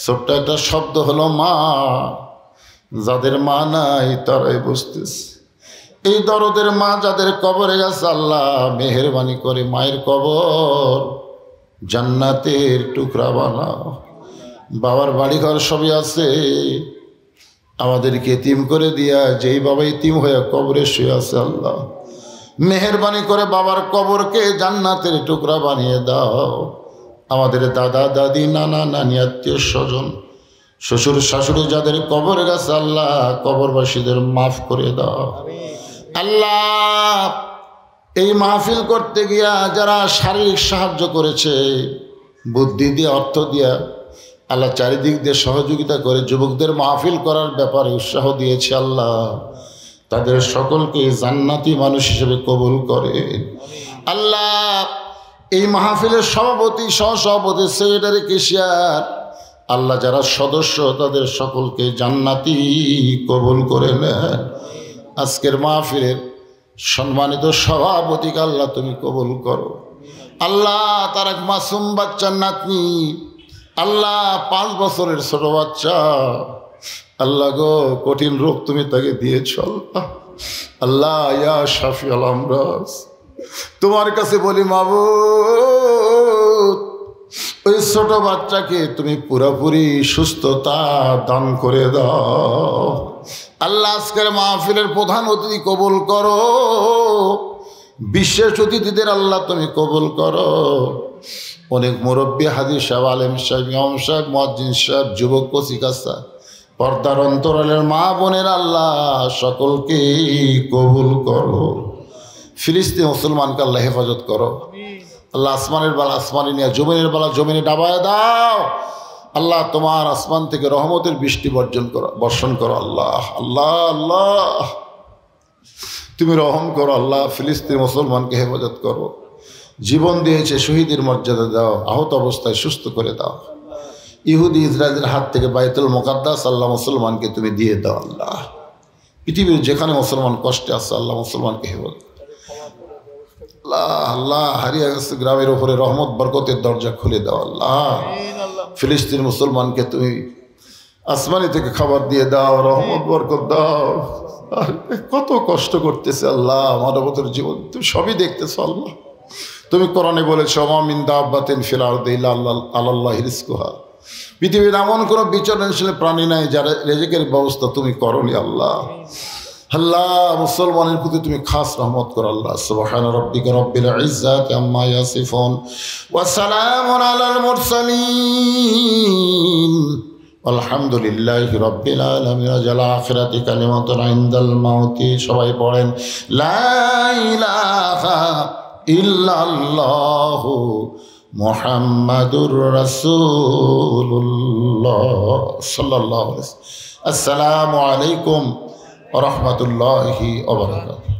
Speaker 1: ছোট্ট একটা শব্দ হলো মা, যাদের মা নাই তারাই বুঝতেছে। এই দরদের মা যাদের কবরে গেছে আল্লাহ, মেহেরবানি করে মায়ের কবর জান্নাতের টুকরা বানাও। বাবার বাড়িঘর সবই আছে, আমাদেরকে এতিম করে দিয়া, যেই বাবা এতিম হয়ে কবরে শুয়ে আছে আল্লাহ, মেহেরবানি করে বাবার কবরকে জান্নাতের টুকরা বানিয়ে দাও। আমাদের দাদা দাদি, নানা নানি, আত্মীয় স্বজন, শ্বশুর শাশুড়ি যাদের কবরে গেছে আল্লাহ, কবরবাসীদের মাফ করে দাও আল্লাহ। এই মাহফিল করতে গিয়া যারা শারীরিক সাহায্য করেছে, বুদ্ধি দিয়ে, অর্থ দিয়া আল্লাহ, চারিদিক দিয়ে সহযোগিতা করে যুবকদের মাহফিল করার ব্যাপারে উৎসাহ দিয়েছে আল্লাহ, তাদের সকলকে জান্নাতি মানুষ হিসেবে কবুল করে আল্লাহ। এই মাহফিলের সভাপতি, সহসভাপতি, সেক্রেটারি, কেশিয়ার আল্লাহ, যারা সদস্য তাদের সকলকে জান্নাতি কবুল করে নেন। আজকের মাহফিলের সম্মানিত সভাপতিকে আল্লাহ তুমি কবুল করো আল্লাহ। তার এক মাসুম বাচ্চার নাতনি আল্লাহ, 5 বছরের ছোট বাচ্চা আল্লাহ গো, কঠিন রোগ তুমি তাকে দিয়েছ আল্লাহ। আল্লাহ ইয়া শাফি আল আমরাজ, তোমার কাছে বলি মাবুদ, ওই ছোট বাচ্চাকে তুমি পুরোপুরি সুস্থতা দান করে দাও আল্লাহ। আজকের মাহফিলের প্রধান অতিথি কবুল করো, বিশেষ অতিথিদের আল্লাহ তুমি কবুল করো। অনেক মুরব্বী, হাজি সাহেব, আলেম সাহেব, ইমাম সাহেব, মুয়াজ্জিন সাহেব, যুবক, কচিকাচ্চা, পর্দার অন্তরালের মা বোনের আল্লাহ সকলকে কবুল করো। ফিলিস্তিন মুসলমানকে আল্লাহ হেফাজত করো আল্লাহ। আসমানের বালা আসমানে নিয়ে, জমিনের বালা জমিনে ডাবায় দাও আল্লাহ। তোমার আসমান থেকে রহমতের বৃষ্টি বর্ষণ করো আল্লাহ। আল্লাহ আল্লাহ তুমি রহম করো আল্লাহ। ফিলিস্তিন মুসলমানকে হেফাজত করো। জীবন দিয়েছে, শহীদের মর্যাদা দাও, আহত অবস্থায় সুস্থ করে দাও। ইহুদি ইসরায়েলের হাত থেকে বাইতুল মুকাদ্দাস আল্লাহ মুসলমানকে তুমি দিয়ে দাও আল্লাহ। পৃথিবীর যেখানে মুসলমান কষ্টে আছে আল্লাহ মুসলমানকে হেফাজত আল্লাহ। আল্লাহ হারিয়ে গেছে গ্রামের উপরে রহমত বরকতের দরজা খুলে দাও আল্লাহ। ফিলিস্তিন মুসলমানকে তুমি আসমানি থেকে খাবার দিয়ে দাও, রহমত বরকত দাও। আর কত কষ্ট করতেছে আল্লাহ, মানবতার জীবন তুমি সবই দেখতেছো আল্লাহ। তুমি কোরআনে বলেছো মা মিন দাব্বাতিন ফিল আরদি ইল্লা আলাল্লাহি রিজকুহা, পৃথিবীর এমন কোনো বিচরণশীল প্রাণী নাই যার রিজিকের ব্যবস্থা তুমি করনি আল্লাহ। আল্লাহ মুসলমানের প্রতি তুমি খাস রহমত করো আল্লাহ। সুবহান রাব্বিকা রাব্বিল ইজ্জাতি আম্মা ইয়াসিফুন ওয়া সালামুন আলাল মুরসালিন আলহামদুলিল্লাহি রাব্বিল আলামিন। জাল আখিরাতি কালিমাতুন ইনদাল মাউতি। সবাই পড়েন লা ইলাহা ইল্লাল্লাহু মুহাম্মাদুর রাসূলুল্লাহ সাল্লাল্লাহু আলাইহি ওয়াসাল্লাম। আসসালামু আলাইকুম ওয়া রাহমাতুল্লাহি ওয়া বারাকাতুহু।